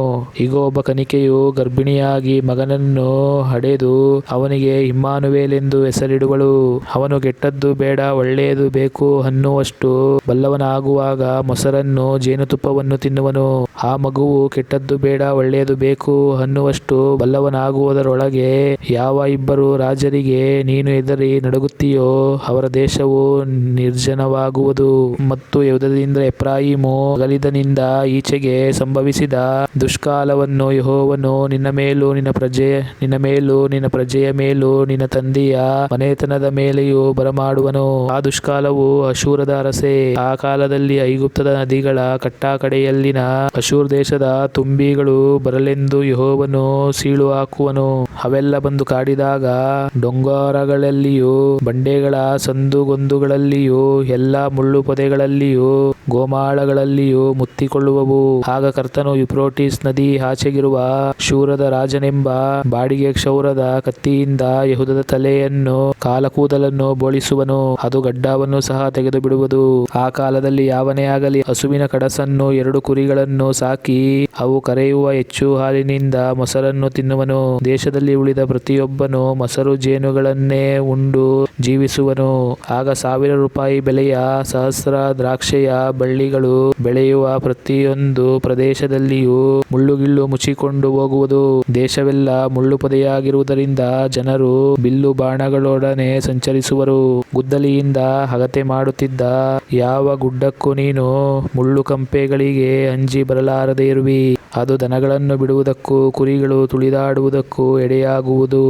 ಇಗೋ, ಒಬ್ಬ ಕನ್ನಿಕೆಯು ಗರ್ಭಿಣಿಯಾಗಿ ಮಗನನ್ನು ಹಡೆದು ಅವನಿಗೆ ಇಮ್ಮಾನುವೇಲ್ ಎಂದು ಹೆಸರಿಡುವಳು. ಅವನು ಕೆಟ್ಟದ್ದು ಬೇಡ, ಒಳ್ಳೆಯದು ಬೇಕು ಅನ್ನುವಷ್ಟು ಬಲ್ಲವನಾಗುವಾಗ ಮೊಸರನ್ನು ಜೇನುತುಪ್ಪವನ್ನು ತಿನ್ನುವನು. ಆ ಮಗುವು ಕೆಟ್ಟದ್ದು ಬೇಡ, ಒಳ್ಳೆಯದು ಬೇಕು ಅನ್ನುವಷ್ಟು ಬಲ್ಲವನಾಗುವುದರೊಳಗೆ ಯಾವ 2 ರಾಜರಿಗೆ ನೀನು ಹೆದರಿ ನಡುಗುತ್ತೀಯೋ ಅವರ ದೇಶವು ನಿರ್ಜನವಾಗುವುದು. ಮತ್ತು ಯೆಹೂದದಿಂದ ಎಫ್ರಾಯೀಮು ಅಗಲಿದನಿಂದ ಈಚೆಗೆ ಸಂಭವಿಸಿದ ದುಷ್ಕಾಲವನ್ನು ಯೆಹೋವನು ನಿನ್ನ ಮೇಲೂ ನಿನ್ನ ಪ್ರಜೆಯ ಮೇಲೂ ನಿನ್ನ ತಂದೆಯ ಮನೆತನದ ಮೇಲೆಯೂ ಬರಮಾಡುವನು. ಆ ದುಷ್ಕಾಲವು ಅಶೂರದ ಅರಸೆ. ಆ ಕಾಲದಲ್ಲಿ ಐಗುಪ್ತದ ನದಿಗಳ ಕಟ್ಟಕಡೆಯಲ್ಲಿನ ಅಶೂರ್ ದೇಶದ ತುಂಬಿಗಳು ಬರಲೆಂದು ಯೆಹೋವನು ಸೀಳು ಹಾಕುವನು. ಅವೆಲ್ಲ ಬಂದು ಕಾಡಿದಾಗ ಡೊಂಗರಗಳಲ್ಲಿಯೂ ಬಂಡೆಗಳ ಸಂದುಗೊಂದುಗಳಲ್ಲಿಯೂ ಎಲ್ಲಾ ಮುಳ್ಳು ಪೊದೆಗಳಲ್ಲಿಯೂ ಗೋಮಾಳಗಳಲ್ಲಿಯೂ ಮುತ್ತಿಕೊಳ್ಳುವವು. ಆಗ ಕರ್ತನು ಯುಫ್ರೇಟಿಸ್ ನದಿ ಆಚೆಗಿರುವ ಶೂರದ ರಾಜನೆಂಬ ಬಾಡಿಗೆ ಕ್ಷೌರದ ಕತ್ತಿಯಿಂದ ಯೆಹೂದದ ತಲೆಯನ್ನು ಕಾಲಕೂದಲನ್ನು ಬೋಳಿಸುವನು. ಅದು ಗಡ್ಡವನ್ನು ಸಹ ತೆಗೆದು ಬಿಡುವುದು. ಆ ಕಾಲದಲ್ಲಿ ಯಾವನೇ ಆಗಲಿ ಹಸುವಿನ ಕಡಸನ್ನು 2 ಕುರಿಗಳನ್ನು ಸಾಕಿ ಅವು ಕರೆಯುವ ಹೆಚ್ಚು ಹಾಲಿನಿಂದ ಮೊಸರನ್ನು ತಿನ್ನುವನು. ದೇಶದಲ್ಲಿ ಉಳಿದ ಪ್ರತಿಯೊಬ್ಬನು ಮೊಸರು ಜೇನುಗಳನ್ನೇ ಉಂಡು ಗಳಿಸಿಕೊಂಡು ಜೀವಿಸುವನು. ಆಗ 1000 ರೂಪಾಯಿ ಬೆಲೆಯ ಸಹಸ್ರ ದ್ರಾಕ್ಷೆಯ ಬಳ್ಳಿಗಳು ಬೆಳೆಯುವ ಪ್ರತಿಯೊಂದು ಪ್ರದೇಶದಲ್ಲಿಯೂ ಮುಳ್ಳುಗಿಲ್ಲು ಮುಚ್ಚಿಕೊಂಡು ಹೋಗುವುದು. ದೇಶವೆಲ್ಲ ಮುಳ್ಳು ಪೊದೆಯಾಗಿರುವುದರಿಂದ ಜನರು ಬಿಲ್ಲು ಬಾಣಗಳೊಡನೆ ಸಂಚರಿಸುವರು. ಗುದ್ದಲಿಯಿಂದ ಹಗತೆ ಮಾಡುತ್ತಿದ್ದ ಯಾವ ಗುಡ್ಡಕ್ಕೂ ನೀನು ಮುಳ್ಳು ಕಂಪೆಗಳಿಗೆ ಅಂಜಿ ಬರಲಾರದೆ ಇರುವಿ. ಅದು ದನಗಳನ್ನು ಬಿಡುವುದಕ್ಕೂ ಕುರಿಗಳು ತುಳಿದಾಡುವುದಕ್ಕೂ ಎಡೆಯಾಗುವುದು.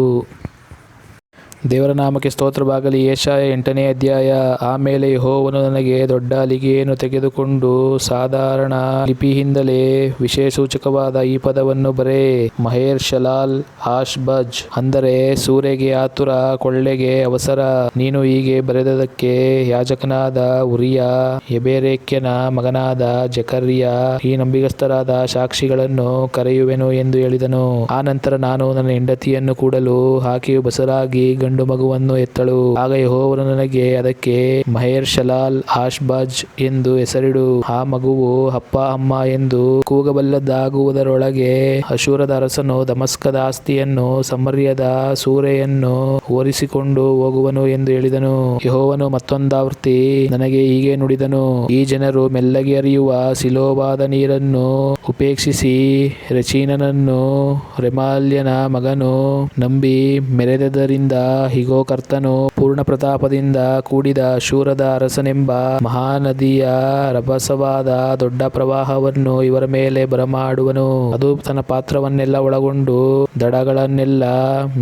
ದೇವರ ನಾಮಕ್ಕೆ ಸ್ತೋತ್ರವಾಗಲಿ. ಯೆಶಾಯ 8ನೇ ಅಧ್ಯಾಯ. ಆಮೇಲೆ ಯೆಹೋವನು ನನಗೆ ದೊಡ್ಡ ಹಲಿಗೆಯನ್ನು ತೆಗೆದುಕೊಂಡು ಸಾಧಾರಣ ಲಿಪಿಯಿಂದಲೇ ವಿಷಯಸೂಚಕವಾದ ಈ ಪದವನ್ನು ಬರೆ. ಮಹೇರ್ ಶಲಾಲ್ ಹಾಶ್ ಬಜ್, ಅಂದರೆ ಸೂರೆಗೆ ಆತುರ, ಕೊಳ್ಳೆಗೆ ಅವಸರ. ನೀನು ಹೀಗೆ ಬರೆದದಕ್ಕೆ ಯಾಜಕನಾದ ಉರಿಯ, ಯೆಬೆರೆಕ್ಯನ ಮಗನಾದ ಜೆಕರ್ಯ, ಈ ನಂಬಿಗಸ್ತರಾದ ಸಾಕ್ಷಿಗಳನ್ನು ಕರೆಯುವೆನು ಎಂದು ಹೇಳಿದನು. ಆ ನಂತರ ನಾನು ನನ್ನ ಹೆಂಡತಿಯನ್ನು ಕೂಡಲು ಆಕೆಯು ಬಸರಾಗಿ ಗಂಡು ಮಗುವನ್ನು ಎತ್ತಳು. ಆಗ ಯೆಹೋವನು ನನಗೆ ಅದಕ್ಕೆ ಮಹೇರ್ ಶಲಾಲ್ ಹಾಶ್ ಬಜ್ ಎಂದು ಹೆಸರಿಡು. ಆ ಮಗುವು ಅಪ್ಪ ಅಮ್ಮ ಎಂದು ಕೂಗಬಲ್ಲದಾಗುವುದರೊಳಗೆ ಅಶೂರದ ಅರಸನು ದಮಸ್ಕದ ಆಸ್ತಿಯನ್ನು ಸಮಾರ್ಯದ ಸೂರೆಯನ್ನು ಓರಿಸಿಕೊಂಡು ಹೋಗುವನು ಎಂದು ಹೇಳಿದನು. ಯೆಹೋವನು ಮತ್ತೊಂದಾವರ್ತಿ ನನಗೆ ಹೀಗೆ ನುಡಿದನು. ಈ ಜನರು ಮೆಲ್ಲಗೆ ಹರಿಯುವ ಸಿಲೋವಾದ ನೀರನ್ನು ಉಪೇಕ್ಷಿಸಿ ರೆಚೀನನನ್ನು ರೆಮಾಲ್ಯನ ಮಗನು ನಂಬಿ ಮೆರೆದದರಿಂದ ಇಗೋ, ಕರ್ತನು ಪೂರ್ಣ ಪ್ರತಾಪದಿಂದ ಕೂಡಿದ ಅಶೂರದ ಅರಸನೆಂಬ ಮಹಾನದಿಯ ರಭಸವಾದ ದೊಡ್ಡ ಪ್ರವಾಹವನ್ನು ಇವರ ಮೇಲೆ ಬರಮಾಡುವನು. ಅದು ತನ್ನ ಪಾತ್ರವನ್ನೆಲ್ಲ ಒಳಗೊಂಡು ದಡಗಳನ್ನೆಲ್ಲ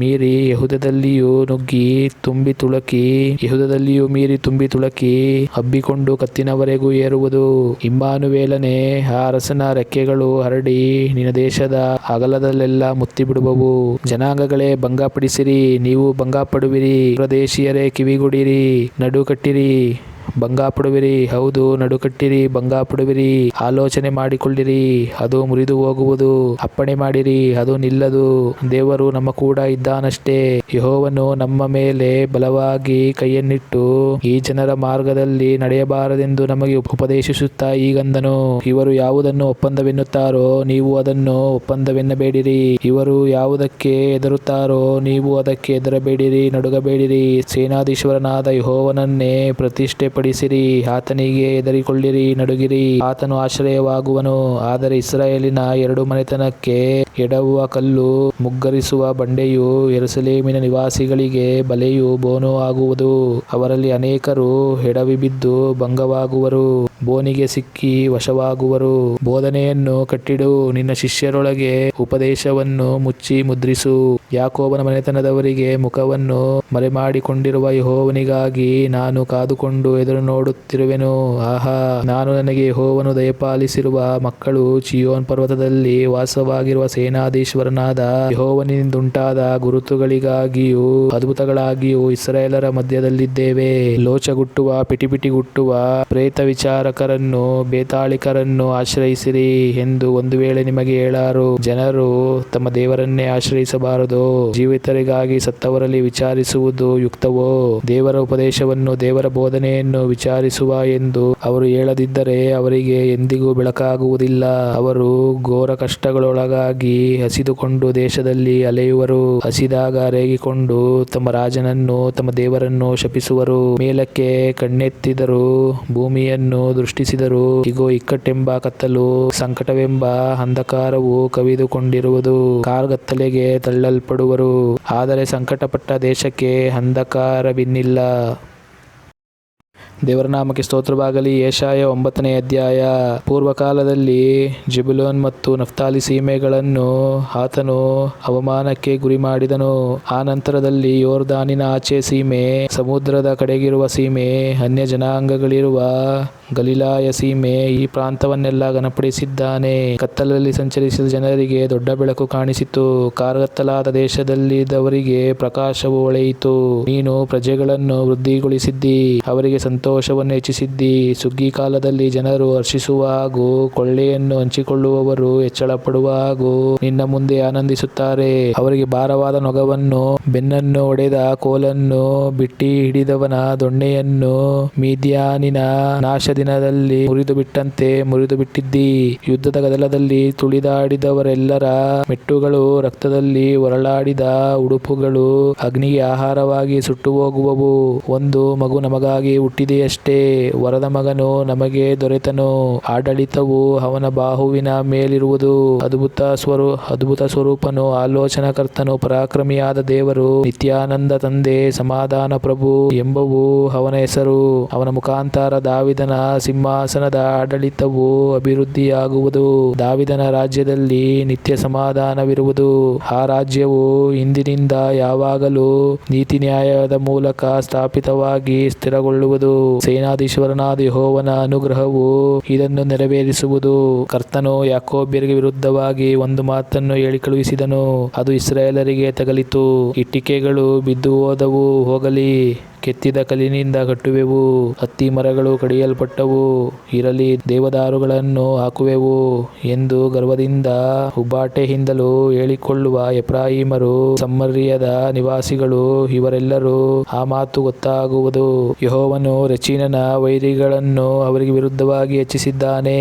ಮೀರಿ ಯೆಹೂದದಲ್ಲಿಯೂ ನುಗ್ಗಿ ತುಂಬಿ ತುಳುಕಿ ಯೆಹೂದದಲ್ಲಿಯೂ ಮೀರಿ ತುಂಬಿ ತುಳುಕಿ ಹಬ್ಬಿಕೊಂಡು ಕತ್ತಿನವರೆಗೂ ಏರುವುದು. ಇಮ್ಮಾನುವೇಲನೇ, ಆ ಅರಸನ ರೆಕ್ಕೆಗಳು ಹರಡಿ ನಿನ್ನ ದೇಶದ ಅಗಲದಲ್ಲೆಲ್ಲ ಮುತ್ತಿಬಿಡುವವು. ಜನಾಂಗಗಳೇ, ಭಂಗಪಡಿಸಿರಿ, ನೀವು ಭಂಗಪಡುವಿರಿ. ಪ್ರದೇಶೀಯರೇ, ಕಿವಿಗೊಡಿರಿ, ನಡುಕಟ್ಟಿರಿ, ಭಂಗಪಡುವಿರಿ. ಹೌದು, ನಡುಕಟ್ಟಿರಿ, ಭಂಗಪಡುವಿರಿ. ಆಲೋಚನೆ ಮಾಡಿಕೊಳ್ಳಿರಿ, ಅದು ಮುರಿದು ಹೋಗುವುದು. ಅಪ್ಪಣೆ ಮಾಡಿರಿ, ಅದು ನಿಲ್ಲದು. ದೇವರು ನಮ್ಮ ಕೂಡ ಇದ್ದಾನಷ್ಟೇ. ಯೆಹೋವನು ನಮ್ಮ ಮೇಲೆ ಬಲವಾಗಿ ಕೈಯನ್ನಿಟ್ಟು ಈ ಜನರ ಮಾರ್ಗದಲ್ಲಿ ನಡೆಯಬಾರದೆಂದು ನಮಗೆ ಉಪದೇಶಿಸುತ್ತಾ ಹೀಗಂದನು. ಇವರು ಯಾವುದನ್ನು ಒಪ್ಪಂದವೆನ್ನುತ್ತಾರೋ ನೀವು ಅದನ್ನು ಒಪ್ಪಂದವೆನ್ನಬೇಡಿರಿ. ಇವರು ಯಾವುದಕ್ಕೆ ಹೆದರುತ್ತಾರೋ ನೀವು ಅದಕ್ಕೆ ಹೆದರಬೇಡಿರಿ, ನಡುಗಬೇಡಿರಿ. ಸೇನಾಧೀಶ್ವರನಾದ ಯೆಹೋವನನ್ನೇ ಪ್ರತಿಷ್ಠೆ ಪಡಿಸಿರಿ, ಆತನಿಗೆ ಹೆದರಿಕೊಳ್ಳಿರಿ, ನಡುಗಿರಿ. ಆತನು ಆಶ್ರಯವಾಗುವನು. ಆದರೆ ಇಸ್ರಾಯೇಲಿನ 2 ಮನೆತನಕ್ಕೆ ಎಡವುವ ಕಲ್ಲು, ಮುಗ್ಗರಿಸುವ ಬಂಡೆಯು ಯೆರೂಸಲೇಮಿನ ನಿವಾಸಿಗಳಿಗೆ ಬಲೆಯೂ ಬೋನು ಆಗುವುದು. ಅವರಲ್ಲಿ ಅನೇಕರು ಎಡವಿ ಬಿದ್ದು ಭಂಗವಾಗುವರು, ಬೋನಿಗೆ ಸಿಕ್ಕಿ ವಶವಾಗುವರು. ಬೋಧನೆಯನ್ನು ಕಟ್ಟಿಡು, ನಿನ್ನ ಶಿಷ್ಯರೊಳಗೆ ಉಪದೇಶವನ್ನು ಮುಚ್ಚಿ ಮುದ್ರಿಸು. ಯಾಕೋಬನ ಮನೆತನದವರಿಗೆ ಮುಖವನ್ನು ಮರೆಮಾಡಿಕೊಂಡಿರುವ ಯೆಹೋವನಿಗಾಗಿ ನಾನು ಕಾದುಕೊಂಡು ಎದುರು ನೋಡುತ್ತಿರುವೆನು. ಆಹಾ, ನಾನು ನನಗೆ ಯೆಹೋವನು ದಯಪಾಲಿಸಿರುವ ಮಕ್ಕಳು ಚೀಯೋನ್ ಪರ್ವತದಲ್ಲಿ ವಾಸವಾಗಿರುವ ಸೇನಾಧೀಶ್ವರನಾದ ಯೆಹೋವನಿಂದುಂಟಾದ ಗುರುತುಗಳಿಗಾಗಿಯೂ ಅದ್ಭುತಗಳಾಗಿಯೂ ಇಸ್ರಾಯೇಲರ ಮಧ್ಯದಲ್ಲಿದ್ದೇವೆ. ಲೋಚಗುಟ್ಟುವ, ಪಿಟಿಪಿಟಿಗುಟ್ಟುವ ಪ್ರೇತ ವಿಚಾರಕರನ್ನು, ಬೇತಾಳಿಕರನ್ನು ಆಶ್ರಯಿಸಿರಿ ಎಂದು ಒಂದು ವೇಳೆ ನಿಮಗೆ ಹೇಳಾರು. ಜನರು ತಮ್ಮ ದೇವರನ್ನೇ ಆಶ್ರಯಿಸಬಾರದೋ? ಜೀವಿತರಿಗಾಗಿ ಸತ್ತವರಲ್ಲಿ ವಿಚಾರಿಸುವುದು ಯುಕ್ತವೋ? ದೇವರ ಉಪದೇಶವನ್ನು, ದೇವರ ಬೋಧನೆಯನ್ನು ವಿಚಾರಿಸುವ ಎಂದು ಅವರು ಹೇಳದಿದ್ದರೆ ಅವರಿಗೆ ಎಂದಿಗೂ ಬೆಳಕಾಗುವುದಿಲ್ಲ. ಅವರು ಘೋರ ಕಷ್ಟಗಳೊಳಗಾಗಿ ಹಸಿದುಕೊಂಡು ದೇಶದಲ್ಲಿ ಅಲೆಯುವರು. ಹಸಿದಾಗ ರೇಗಿಕೊಂಡು ತಮ್ಮ ರಾಜನನ್ನು, ತಮ್ಮ ದೇವರನ್ನು ಶಪಿಸುವರು. ಮೇಲಕ್ಕೆ ಕಣ್ಣೆತ್ತಿದರೂ, ಭೂಮಿಯನ್ನು ದೃಷ್ಟಿಸಿದರೂ, ಇಗೋ, ಇಕ್ಕಟ್ಟೆಂಬ ಕತ್ತಲು, ಸಂಕಟವೆಂಬ ಅಂಧಕಾರವು ಕವಿದುಕೊಂಡಿರುವುದು. ಕಾರ್ಗತ್ತಲೆಗೆ ತಳ್ಳಲ್ಪಡುವರು, ಆದರೆ ಸಂಕಟಪಟ್ಟ ದೇಶಕ್ಕೆ ಅಂಧಕಾರವಿನ್ನಿಲ್ಲ. ದೇವರ ನಾಮಕ್ಕೆ ಸ್ತೋತ್ರವಾಗಲಿ. ಯೆಶಾಯ 9ನೇ ಅಧ್ಯಾಯ. ಪೂರ್ವಕಾಲದಲ್ಲಿ ಜೆಬುಲೂನ್ ಮತ್ತು ನಫ್ತಾಲಿ ಸೀಮೆಗಳನ್ನು ಆತನು ಅವಮಾನಕ್ಕೆ ಗುರಿ ಮಾಡಿದನು. ಆ ನಂತರದಲ್ಲಿ ಯೋರ್ದಾನಿನ ಆಚೆ ಸೀಮೆ, ಸಮುದ್ರದ ಕಡೆಗಿರುವ ಸೀಮೆ, ಅನ್ಯ ಜನಾಂಗಗಳಿರುವ ಗಲಿಲಾಯ ಸೀಮೆ, ಈ ಪ್ರಾಂತವನ್ನೆಲ್ಲ ಘನಪಡಿಸಿದ್ದಾನೆ. ಕತ್ತಲಲ್ಲಿ ಸಂಚರಿಸಿದ ಜನರಿಗೆ ದೊಡ್ಡ ಬೆಳಕು ಕಾಣಿಸಿತು. ಕಾರ್ಗತ್ತಲಾದ ದೇಶದಲ್ಲಿದ್ದವರಿಗೆ ಪ್ರಕಾಶವು ಹೊಳೆಯಿತು. ನೀನು ಪ್ರಜೆಗಳನ್ನು ವೃದ್ಧಿಗೊಳಿಸಿದ್ದಿ, ಅವರಿಗೆ ಸಂತೋಷವನ್ನು ಹೆಚ್ಚಿಸಿದ್ದಿ. ಸುಗ್ಗಿ ಕಾಲದಲ್ಲಿ ಜನರು ಹರ್ಷಿಸುವ ಹಾಗೂ ಕೊಳ್ಳೆಯನ್ನು ಹಂಚಿಕೊಳ್ಳುವವರು ಹೆಚ್ಚಳ ಪಡುವ ಹಾಗೂ ನಿನ್ನ ಮುಂದೆ ಆನಂದಿಸುತ್ತಾರೆ. ಅವರಿಗೆ ಭಾರವಾದ ನೊಗವನ್ನು, ಬೆನ್ನನ್ನು ಹೊಡೆದ ಕೋಲನ್ನು, ಬಿಟ್ಟಿ ಹಿಡಿದವನ ದೊಣ್ಣೆಯನ್ನು, ಮಿದ್ಯಾನಿನ ನಾಶದಿಂದ ದಿನದಲ್ಲಿ ಮುರಿದು ಬಿಟ್ಟಂತೆ ಮುರಿದು ಬಿಟ್ಟಿದ್ದಿ. ಯುದ್ಧದ ಗದಲದಲ್ಲಿ ತುಳಿದಾಡಿದವರೆಲ್ಲರ ಮೆಟ್ಟುಗಳು, ರಕ್ತದಲ್ಲಿ ಹೊರಳಾಡಿದ ಉಡುಪುಗಳು ಅಗ್ನಿಗೆ ಆಹಾರವಾಗಿ ಸುಟ್ಟು ಹೋಗುವವು. ಒಂದು ಮಗು ನಮಗಾಗಿ ಹುಟ್ಟಿದೆಯಷ್ಟೇ, ವರದ ಮಗನು ನಮಗೆ ದೊರೆತನು, ಆಡಳಿತವು ಅವನ ಬಾಹುವಿನ ಮೇಲಿರುವುದು. ಅದ್ಭುತ ಸ್ವರೂಪನು, ಆಲೋಚನಾಕರ್ತನು, ಪರಾಕ್ರಮಿಯಾದ ದೇವರು, ನಿತ್ಯಾನಂದ ತಂದೆ, ಸಮಾಧಾನ ಪ್ರಭು ಎಂಬುವು ಅವನ ಹೆಸರು. ಅವನ ಮುಖಾಂತರ ದಾವಿದನ ಸಿಂಹಾಸನದ ಆಡಳಿತವು ಅಭಿವೃದ್ಧಿಯಾಗುವುದು. ದಾವಿದನ ರಾಜ್ಯದಲ್ಲಿ ನಿತ್ಯ ಸಮಾಧಾನವಿರುವುದು. ಆ ರಾಜ್ಯವು ಇಂದಿನಿಂದ ಯಾವಾಗಲೂ ನೀತಿ ನ್ಯಾಯದ ಮೂಲಕ ಸ್ಥಾಪಿತವಾಗಿ ಸ್ಥಿರಗೊಳ್ಳುವುದು. ಸೇನಾಧೀಶ್ವರನಾದ ಯೆಹೋವನ ಅನುಗ್ರಹವು ಇದನ್ನು ನೆರವೇರಿಸುವುದು. ಕರ್ತನು ಯಾಕೋಬ್ಯರಿಗೆ ವಿರುದ್ಧವಾಗಿ ಒಂದು ಮಾತನ್ನು ಹೇಳಿ ಕಳುಹಿಸಿದನು, ಅದು ಇಸ್ರಾಯೇಲರಿಗೆ ತಗಲಿತು. ಇಟ್ಟಿಗೆಗಳು ಬಿದ್ದು ಹೋದವು, ಹೋಗಲಿ, ಕೆತ್ತಿದ ಕಲ್ಲಿನಿಂದ ಕಟ್ಟುವೆವು. ಹತ್ತಿ ಮರಗಳು ಕಡಿಯಲ್ಪಟ್ಟವು, ಇರಲಿ, ದೇವದಾರುಗಳನ್ನು ಹಾಕುವೆವು ಎಂದು ಗರ್ವದಿಂದ ಉಬ್ಬಾಟೆಯಿಂದಲೂ ಹೇಳಿಕೊಳ್ಳುವ ಎಫ್ರಾಯೀಮರು, ಸಮಾರ್ಯದ ನಿವಾಸಿಗಳು, ಇವರೆಲ್ಲರೂ ಆ ಮಾತು ಗೊತ್ತಾಗುವುದು. ಯೆಹೋವನು ರೆಚೀನನ ವೈರಿಗಳನ್ನು ಅವರಿಗೆ ವಿರುದ್ಧವಾಗಿ ಹೆಚ್ಚಿಸಿದ್ದಾನೆ.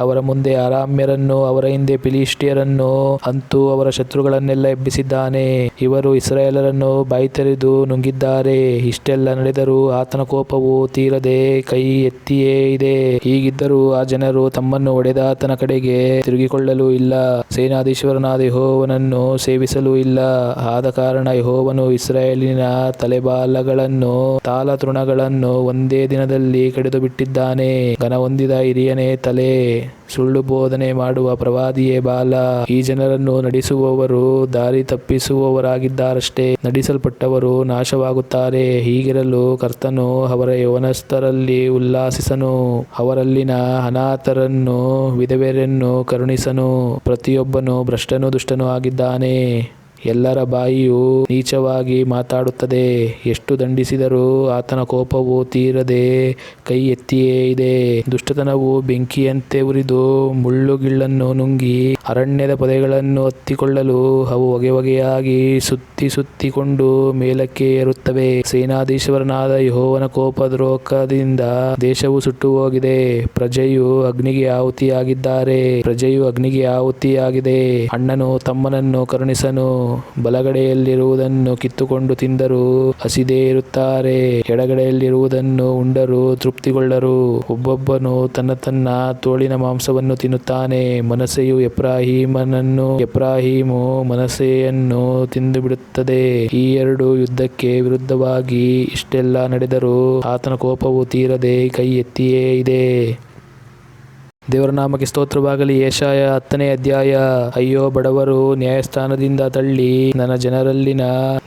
ಅವರ ಮುಂದೆ ಅರಾಮ್ಯರನ್ನು, ಅವರ ಹಿಂದೆ ಫಿಲಿಷ್ಟಿಯರನ್ನು, ಅಂತೂ ಅವರ ಶತ್ರುಗಳನ್ನೆಲ್ಲ ಎಬ್ಬಿಸಿದ್ದಾನೆ. ಇವರು ಇಸ್ರಾಯೇಲರನ್ನು ಬಾಯ್ದೆರೆದು ನುಂಗಿದ್ದಾರೆ. ಇಷ್ಟೆಲ್ಲ ನಡೆದರೂ ಆತನ ಕೋಪವು ತೀರದೆ ಕೈ ಎತ್ತಿಯೇ ಇದೆ. ಹೀಗಿದ್ದರೂ ಆ ಜನರು ತಮ್ಮನ್ನು ಹೊಡೆದಾತನ ಕಡೆಗೆ ತಿರುಗಿಕೊಳ್ಳಲೂ ಇಲ್ಲ, ಸೇನಾಧೀಶ್ವರನಾದ ಯೆಹೋವನನ್ನು ಸೇವಿಸಲೂ ಇಲ್ಲ. ಆದ ಕಾರಣ ಯೆಹೋವನು ಇಸ್ರಾಯೇಲಿನ ತಲೆಬಾಲಗಳನ್ನು, ತಾಲತೃಣಗಳನ್ನು ಒಂದೇ ದಿನದಲ್ಲಿ ಕಡಿದು ಬಿಟ್ಟಿದ್ದಾನೆ. ಘನ ಹೊಂದಿದ ಹಿರಿಯನೇ ತಲೆ, ಸುಳ್ಳು ಬೋಧನೆ ಮಾಡುವ ಪ್ರವಾದಿಯೇ ಬಾಲ. ಈ ಜನರನ್ನು ನಡೆಸುವವರು ದಾರಿ ತಪ್ಪಿಸುವವರಾಗಿದ್ದಾರಷ್ಟೇ, ನಡೆಸಲ್ಪಟ್ಟವರು ನಾಶವಾಗುತ್ತಾರೆ. ಹೀಗಿರಲು ಕರ್ತನು ಅವರ ಯೌವನಸ್ಥರಲ್ಲಿ ಉಲ್ಲಾಸಿಸನು, ಅವರಲ್ಲಿನ ಅನಾಥರನ್ನು, ವಿಧವೆಯರನ್ನು ಕರುಣಿಸನು. ಪ್ರತಿಯೊಬ್ಬನು ಭ್ರಷ್ಟನೂ ದುಷ್ಟನೂ ಆಗಿದ್ದಾನೆ, ಎಲ್ಲರ ಬಾಯಿಯೂ ನೀಚವಾಗಿ ಮಾತಾಡುತ್ತದೆ. ಎಷ್ಟು ದಂಡಿಸಿದರೂ ಆತನ ಕೋಪವು ತೀರದೆ ಕೈ ಎತ್ತಿಯೇ ಇದೆ. ದುಷ್ಟತನವು ಬೆಂಕಿಯಂತೆ ಉರಿದು ಮುಳ್ಳುಗಿಳ್ಳನ್ನು ನುಂಗಿ ಅರಣ್ಯದ ಪೊದೆಗಳನ್ನು ಹತ್ತಿಕೊಳ್ಳಲು ಅವು ಹೊಗೆಯಾಗಿ ಸುತ್ತಿಕೊಂಡು ಮೇಲಕ್ಕೆ ಏರುತ್ತವೆ. ಸೇನಾಧೀಶ್ವರನಾದ ಯೆಹೋವನ ಕೋಪದ್ರೋಹದಿಂದ ದೇಶವು ಸುಟ್ಟು ಹೋಗಿದೆ. ಪ್ರಜೆಯು ಅಗ್ನಿಗೆ ಆಹುತಿಯಾಗಿದೆ. ಅಣ್ಣನು ತಮ್ಮನನ್ನು ಕರುಣಿಸನು. ಬಲಗಡೆಯಲ್ಲಿರುವುದನ್ನು ಕಿತ್ತುಕೊಂಡು ತಿಂದರೂ ಹಸಿದೇ ಇರುತ್ತಾರೆ, ಎಡಗಡೆಯಲ್ಲಿರುವುದನ್ನು ಉಂಡರೂ ತೃಪ್ತಿಗೊಳ್ಳರು. ಒಬ್ಬೊಬ್ಬನು ತನ್ನ ತೋಳಿನ ಮಾಂಸವನ್ನು ತಿನ್ನುತ್ತಾನೆ. ಮನಸ್ಸೆಯು ಎಫ್ರಾಯೀಮು ಮನಸ್ಸೆಯನ್ನು ತಿಂದು ಬಿಡುತ್ತದೆ. ಈ ಎರಡು ಯುದ್ಧಕ್ಕೆ ವಿರುದ್ಧವಾಗಿ ಇಷ್ಟೆಲ್ಲ ನಡೆದರೂ ಆತನ ಕೋಪವು ತೀರದೆ ಕೈ ಎತ್ತಿಯೇ ಇದೆ. ದೇವರ ನಾಮಕ್ಕೆ ಸ್ತೋತ್ರವಾಗಲಿ. ಯೆಶಾಯ 10ನೇ ಅಧ್ಯಾಯ. ಅಯ್ಯೋ, ಬಡವರು ನ್ಯಾಯಸ್ಥಾನದಿಂದ ತಳ್ಳಿ ನನ್ನ ಜನರಲ್ಲಿನ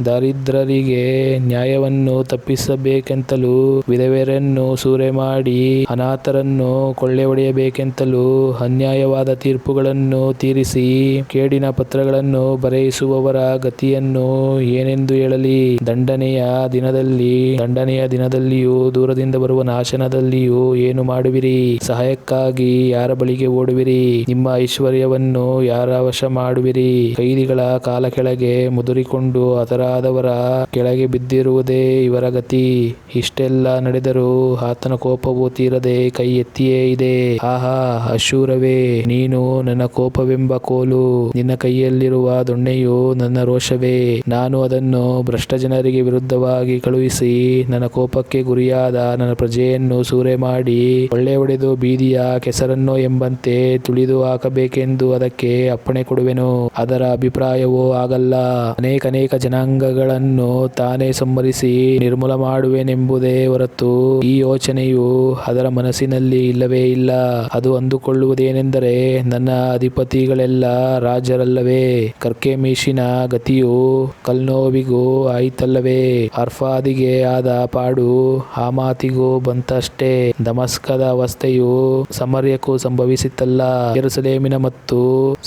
ದರಿದ್ರರಿಗೆ ನ್ಯಾಯವನ್ನು ತಪ್ಪಿಸಬೇಕೆಂತಲೂ, ವಿಧವೆಯರನ್ನು ಸೂರೆ ಮಾಡಿ ಅನಾಥರನ್ನು ಕೊಳ್ಳೆ ಹೊಡೆಯಬೇಕೆಂತಲೂ, ಅನ್ಯಾಯವಾದ ತೀರ್ಪುಗಳನ್ನು ತೀರಿಸಿ ಕೇಡಿನ ಪತ್ರಗಳನ್ನು ಬರೆಯಿಸುವವರ ಗತಿಯನ್ನು ಏನೆಂದು ಹೇಳಲಿ? ದಂಡನೆಯ ದಿನದಲ್ಲಿಯೂ ದೂರದಿಂದ ಬರುವ ನಾಶನದಲ್ಲಿಯೂ ಏನು ಮಾಡುವಿರಿ? ಸಹಾಯಕ್ಕಾಗಿ ಯಾರ ಬಳಿಗೆ ಓಡುವಿರಿ? ನಿಮ್ಮ ಐಶ್ವರ್ಯವನ್ನು ಯಾರ ವಶ ಮಾಡುವಿರಿ? ಕೈದಿಗಳ ಕಾಲ ಕೆಳಗೆ ಮುದುರಿಕೊಂಡು ಹತರಾದವರ ಕೆಳಗೆ ಬಿದ್ದಿರುವುದೇ ಇವರ ಗತಿ. ಇಷ್ಟೆಲ್ಲ ನಡೆದರೂ ಆತನ ಕೋಪವು ತೀರದೆ ಕೈ ಎತ್ತಿಯೇ ಇದೆ. ಆಹಾ, ಅಶ್ಶೂರವೇ, ನೀನು ನನ್ನ ಕೋಪವೆಂಬ ಕೋಲು, ನಿನ್ನ ಕೈಯಲ್ಲಿರುವ ದೊಣ್ಣೆಯು ನನ್ನ ರೋಷವೇ. ನಾನು ಅದನ್ನು ಭ್ರಷ್ಟ ಜನರಿಗೆ ವಿರುದ್ಧವಾಗಿ ಕಳುಹಿಸಿ ನನ್ನ ಕೋಪಕ್ಕೆ ಗುರಿಯಾದ ನನ್ನ ಪ್ರಜೆಯನ್ನು ಸೂರೆ ಮಾಡಿ ಕೊಳ್ಳೆ ಹೊಡೆದು ಬೀದಿಯ ಕೆಸರನ್ನು ಎಂಬಂತೆ ತುಳಿದು ಹಾಕಬೇಕೆಂದು ಅದಕ್ಕೆ ಅಪ್ಪಣೆ ಕೊಡುವೆನು. ಅದರ ಅಭಿಪ್ರಾಯವೋ ಆಗಲ್ಲ. ಅನೇಕ ಜನಾಂಗಗಳನ್ನು ತಾನೇ ಸಂಹರಿಸಿ ನಿರ್ಮೂಲ ಮಾಡುವೆನೆಂಬುದೇ ಹೊರತು ಈ ಯೋಚನೆಯು ಅದರ ಮನಸ್ಸಿನಲ್ಲಿ ಇಲ್ಲವೇ ಇಲ್ಲ. ಅದು ಅಂದುಕೊಳ್ಳುವುದೇನೆಂದರೆ, ನನ್ನ ಅಧಿಪತಿಗಳೆಲ್ಲ ರಾಜರಲ್ಲವೇ? ಕರ್ಕೆಮೀಷಿನ ಗತಿಯು ಕಲ್ನೋವಿಗೂ ಆಯಿತಲ್ಲವೇ? ಅರ್ಫಾದಿಗೆ ಆದ ಪಾಡು ಹಮಾತಿಗೂ ಬಂತಷ್ಟೇ. ದಮಸ್ಕದ ಅವಸ್ಥೆಯು ಸಮರ್ಯಕ್ಕೂ ನಾಲ್ಕು ಸಂಭವಿಸಿತಲ್ಲ. ಯೆರೂಸಲೇಮಿನ ಮತ್ತು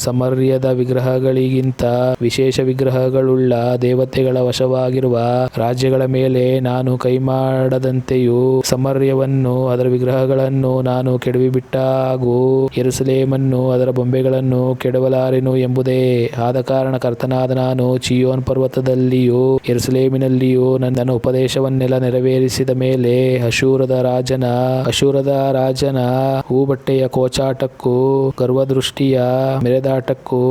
ಸಮರ್ಯದ ವಿಗ್ರಹಗಳಿಗಿಂತ ವಿಶೇಷ ವಿಗ್ರಹಗಳುಳ್ಳ ದೇವತೆಗಳ ವಶವಾಗಿರುವ ರಾಜ್ಯಗಳ ಮೇಲೆ ನಾನು ಕೈಮಾಡದಂತೆಯೂ ಸಮರ್ಯವನ್ನು ಅದರ ವಿಗ್ರಹಗಳನ್ನು ನಾನು ಕೆಡವಿಬಿಟ್ಟಾಗೂ ಯೆರೂಸಲೇಮನ್ನು ಅದರ ಬೊಂಬೆಗಳನ್ನು ಕೆಡವಲಾರೆನು ಎಂಬುದೇ. ಆದ ಕಾರಣ ಕರ್ತನಾದ ನಾನು ಚೀಯೋನ್ ಪರ್ವತದಲ್ಲಿಯೂ ಯೆರೂಸಲೇಮಿನಲ್ಲಿಯೂ ನನ್ನ ಉಪದೇಶವನ್ನೆಲ್ಲ ನೆರವೇರಿಸಿದ ಮೇಲೆ ಅಶೂರದ ರಾಜನ ಹೂಬಟ್ಟೆಯ ಕೋಚಾಟಕ್ಕೂ ಗರ್ವದೃಷ್ಟಿಯ ಮೆರೆದಾಟಕ್ಕೂ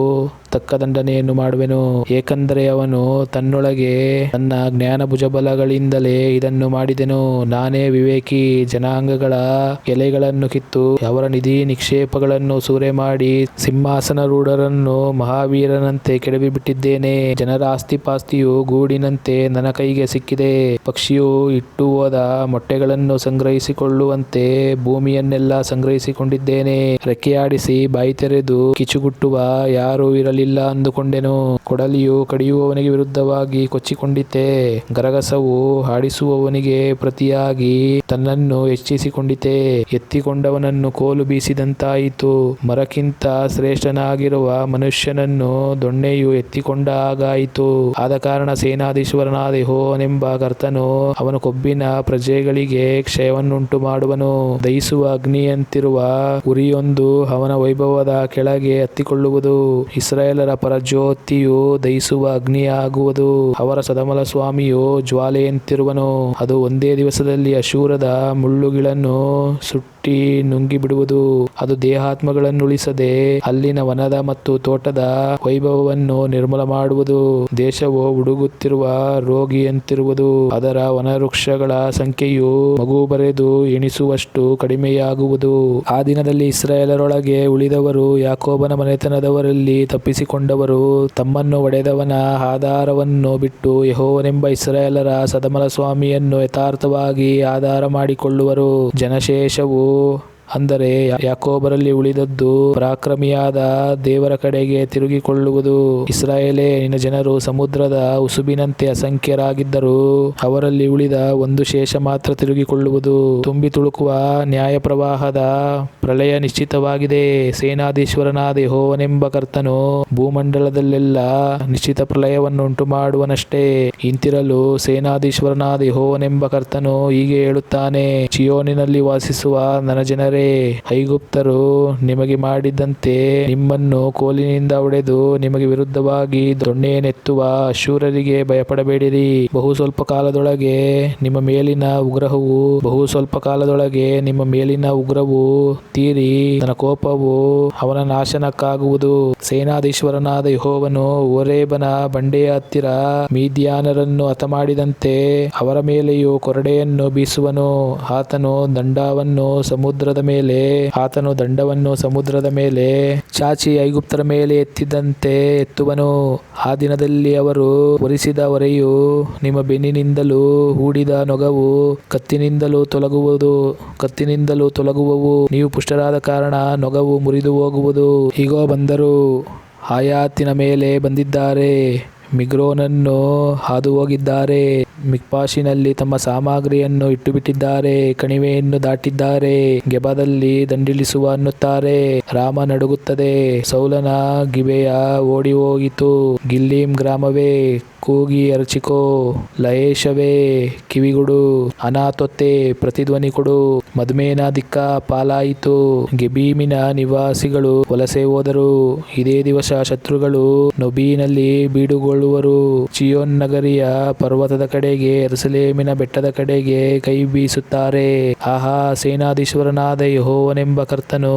ತಕ್ಕ ದಂಡನೆಯನ್ನು ಮಾಡುವೆನು. ಏಕೆಂದರೆ ಅವನು ತನ್ನೊಳಗೆ ತನ್ನ ಜ್ಞಾನ ಭುಜಬಲಗಳಿಂದಲೇ ಇದನ್ನು ಮಾಡಿದೆನು. ನಾನೇ ವಿವೇಕಿ. ಜನಾಂಗಗಳ ಎಲೆಗಳನ್ನು ಕಿತ್ತು ಅವರ ನಿಧಿ ನಿಕ್ಷೇಪಗಳನ್ನು ಸೂರೆ ಮಾಡಿ ಸಿಂಹಾಸನರೂಢರನ್ನು ಮಹಾವೀರನಂತೆ ಕೆಡವಿಬಿಟ್ಟಿದ್ದೇನೆ. ಜನರ ಆಸ್ತಿಪಾಸ್ತಿಯು ಗೂಡಿನಂತೆ ನನ್ನ ಕೈಗೆ ಸಿಕ್ಕಿದೆ. ಪಕ್ಷಿಯು ಇಟ್ಟು ಹೋದ ಮೊಟ್ಟೆಗಳನ್ನು ಸಂಗ್ರಹಿಸಿಕೊಳ್ಳುವಂತೆ ಭೂಮಿಯನ್ನೆಲ್ಲ ಸಂಗ್ರಹಿಸಿಕೊಂಡಿದ್ದೇನೆ. ರೆಕ್ಕೆಯಾಡಿಸಿ ಬಾಯಿ ತೆರೆದು ಕಿಚುಗುಟ್ಟುವ ಯಾರೂ ಇರಲಿಲ್ಲ ಅಂದುಕೊಂಡೆನು. ಕೊಡಲಿಯು ಕಡಿಯುವವನಿಗೆ ವಿರುದ್ಧವಾಗಿ ಕೊಚ್ಚಿಕೊಂಡಿತೆ. ಗರಗಸವು ಹಾಡಿಸುವವನಿಗೆ ಪ್ರತಿಯಾಗಿ ತನ್ನನ್ನು ಹೆಚ್ಚಿಸಿಕೊಂಡಿತೆ. ಎತ್ತಿಕೊಂಡವನನ್ನು ಕೋಲು ಬೀಸಿದಂತಾಯಿತು. ಮರಕ್ಕಿಂತ ಶ್ರೇಷ್ಠನಾಗಿರುವ ಮನುಷ್ಯನನ್ನು ದೊಣ್ಣೆಯು ಎತ್ತಿಕೊಂಡ ಹಾಗಾಯಿತು. ಆದ ಕಾರಣ ಸೇನಾಧೀಶ್ವರನಾದ ಯೆಹೋವನೆಂಬ ಕರ್ತನು ಅವನ ಕೊಬ್ಬಿನ ಪ್ರಜೆಗಳಿಗೆ ಕ್ಷಯವನ್ನುಂಟು ಮಾಡುವನು. ದಹಿಸುವ ಅಗ್ನಿಯಂತಿರುವ ಉರಿಯೊಂದು ಅವನ ವೈಭವದ ಕೆಳಗೆ ಹತ್ತಿಕೊಳ್ಳುವುದು. ಇಸ್ರಾಯೇಲರ ಪರಜ್ಯೋತಿಯು ದಹಿಸುವ ಅಗ್ನಿಯಾಗುವುದು. ಅವರ ಸದಮಲ ಸ್ವಾಮಿಯು ಜ್ವಾಲೆಯಂತಿರುವನು. ಅದು ಒಂದೇ ದಿವಸದಲ್ಲಿ ಅಶೂರದ ಮುಳ್ಳುಗಳನ್ನು ಸುಟ್ಟಿ ನುಂಗಿಬಿಡುವುದು. ಅದು ದೇಹಾತ್ಮಗಳನ್ನು ಉಳಿಸದೆ ಅಲ್ಲಿನ ವನದ ಮತ್ತು ತೋಟದ ವೈಭವವನ್ನು ನಿರ್ಮೂಲ ಮಾಡುವುದು. ದೇಶವು ಹುಡುಗುತ್ತಿರುವ ರೋಗಿಯಂತಿರುವುದು. ಅದರ ವನವೃಕ್ಷಗಳ ಸಂಖ್ಯೆಯು ಮಗು ಬರೆದು ಎಣಿಸುವಷ್ಟು ಕಡಿಮೆಯಾಗುವುದು. ಆ ದಿನದಲ್ಲಿ ಇಸ್ರಾಯೇಲರೊಳಗೆ ಉಳಿದವರು, ಯಾಕೋಬನ ಮನೆತನದವರಲ್ಲಿ ತಪ್ಪಿಸಿಕೊಂಡವರು ತಮ್ಮನ್ನು ಒಡೆದವನ ಆಧಾರವನ್ನು ಬಿಟ್ಟು ಯೆಹೋವನೆಂಬ ಇಸ್ರಾಯೇಲರ ಸದಮಲ ಸ್ವಾಮಿಯನ್ನು ಯಥಾರ್ಥವಾಗಿ ಆಧಾರ ಮಾಡಿಕೊಳ್ಳುವರು. ಜನಶೇಷವು ಅಂದರೆ ಯಾಕೋಬರಲ್ಲಿ ಉಳಿದದ್ದು ಪರಾಕ್ರಮಿಯಾದ ದೇವರ ಕಡೆಗೆ ತಿರುಗಿಕೊಳ್ಳುವುದು. ಇಸ್ರಾಯೇಲೇ, ನಿನ್ನ ಜನರು ಸಮುದ್ರದ ಉಸುಬಿನಂತೆ ಅಸಂಖ್ಯರಾಗಿದ್ದರು. ಅವರಲ್ಲಿ ಉಳಿದ ಒಂದು ಶೇಷ ಮಾತ್ರ ತಿರುಗಿಕೊಳ್ಳುವುದು. ತುಂಬಿ ತುಳುಕುವ ನ್ಯಾಯ ಪ್ರವಾಹದ ಪ್ರಳಯ ನಿಶ್ಚಿತವಾಗಿದೆ. ಸೇನಾಧೀಶ್ವರನಾದ ಯೆಹೋವನೆಂಬ ಕರ್ತನು ಭೂಮಂಡಲದಲ್ಲೆಲ್ಲ ನಿಶ್ಚಿತ ಪ್ರಳಯವನ್ನು ಉಂಟು ಮಾಡುವನಷ್ಟೇ. ಇಂತಿರಲು ಸೇನಾಧೀಶ್ವರನಾದ ಯೆಹೋವನೆಂಬ ಕರ್ತನು ಹೀಗೆ ಹೇಳುತ್ತಾನೆ: ಚೀಯೋನಿನಲ್ಲಿ ವಾಸಿಸುವ ನನ್ನ ಜನರೇ, ಐಗುಪ್ತರು ನಿಮಗೆ ಮಾಡಿದಂತೆ ನಿಮ್ಮನ್ನು ಕೋಲಿನಿಂದ ಹೊಡೆದು ನಿಮಗೆ ವಿರುದ್ಧವಾಗಿ ದೊಣ್ಣೆಯನ್ನೆತ್ತುವ ಅಶೂರರಿಗೆ ಭಯಪಡಬೇಡಿರಿ. ಬಹು ಸ್ವಲ್ಪ ಕಾಲದೊಳಗೆ ನಿಮ್ಮ ಮೇಲಿನ ಉಗ್ರವು ತೀರಿ ನನ್ನ ಕೋಪವು ಅವನ ನಾಶನಕ್ಕಾಗುವುದು. ಸೇನಾಧೀಶ್ವರನಾದ ಯೆಹೋವನು ಓರೇಬನ ಬಂಡೆಯ ಹತ್ತಿರ ಮೀದ್ಯಾನರನ್ನು ಹತಮಾಡಿದಂತೆ ಅವರ ಮೇಲೆಯೂ ಕೊರಡೆಯನ್ನು ಬೀಸುವನು. ಆತನು ದಂಡವನ್ನು ಸಮುದ್ರದ ಮೇಲೆ ಚಾಚಿ ಐಗುಪ್ತರ ಮೇಲೆ ಎತ್ತಿದಂತೆ ಎತ್ತುವನು. ಆ ದಿನದಲ್ಲಿ ಅವರು ಹೊರಿಸಿದ ಹೊರೆಯು ನಿಮ್ಮ ಬೆನ್ನಿನಿಂದಲೂ ಹೂಡಿದ ನೊಗವು ಕತ್ತಿನಿಂದಲೂ ತೊಲಗುವವು. ನೀವು ಪುಷ್ಟರಾದ ಕಾರಣ ನೊಗವು ಮುರಿದು ಹೋಗುವುದು. ಇಗೋ, ಬಂದರು, ಆಯಾತಿನ ಮೇಲೆ ಬಂದಿದ್ದಾರೆ, ಮಿಗ್ರೋನನ್ನು ಹಾದು ಹೋಗಿದ್ದಾರೆ, ಮಿಕ್ಮಾಷಿನಲ್ಲಿ ತಮ್ಮ ಸಾಮಗ್ರಿಯನ್ನು ಇಟ್ಟುಬಿಟ್ಟಿದ್ದಾರೆ, ಕಣಿವೆಯನ್ನು ದಾಟಿದ್ದಾರೆ, ಗೆಬದಲ್ಲಿ ದಂಡಿಳಿಸುವ ಅನ್ನುತ್ತಾರೆ. ರಾಮ ನಡುಗುತ್ತದೆ, ಸೌಲನ ಗಿಬೆಯ ಓಡಿ ಹೋಗಿತು. ಗಿಲ್ಲೀಮ್ ಗ್ರಾಮವೇ, ಕೂಗಿ ಅರಚಿಕೋ. ಲಯೇಶವೇ, ಕಿವಿಗೊಡು. ಅನಾತೋತೆ, ಪ್ರತಿಧ್ವನಿ ಕೊಡು. ಮದ್ಮೇನ ದಿಕ್ಕ ಪಾಲಾಯಿತು. ಗೆಬೀಮಿನ ನಿವಾಸಿಗಳು ವಲಸೆ ಹೋದರು. ಇದೇ ದಿವಸ ಶತ್ರುಗಳು ನೊಬೀನಲ್ಲಿ ಬೀಡುಗೊಳ್ಳುವರು. ಚಿಯೋನ್ ನಗರಿಯ ಪರ್ವತದ ಕಡೆಗೆ, ಯೆರೂಸಲೇಮಿನ ಬೆಟ್ಟದ ಕಡೆಗೆ ಕೈ ಬೀಸುತ್ತಾರೆ. ಆಹಾ, ಸೇನಾಧೀಶ್ವರನಾದ ಯೆಹೋವನೆಂಬ ಕರ್ತನು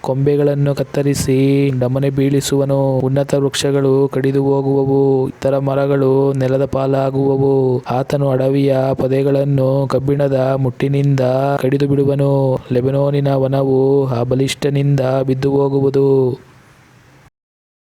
ಕೊಂಬೆಗಳನ್ನು ಕತ್ತರಿಸಿ ಡಮನೆ ಬೀಳಿಸುವನು. ಉನ್ನತ ವೃಕ್ಷಗಳು ಕಡಿದು ಹೋಗುವವು, ಇತರ ಮರಗಳು ನೆಲದ ಪಾಲಾಗುವವು. ಆತನು ಅಡವಿಯ ಪೊದೆಗಳನ್ನು ಕಬ್ಬಿಣದ ಮುಟ್ಟಿನಿಂದ ಕಡಿದು ಬಿಡುವನು. ಲೆಬನೋನಿನ ವನವು ಆ ಬಲಿಷ್ಠನಿಂದ ಬಿದ್ದು ಹೋಗುವುದು.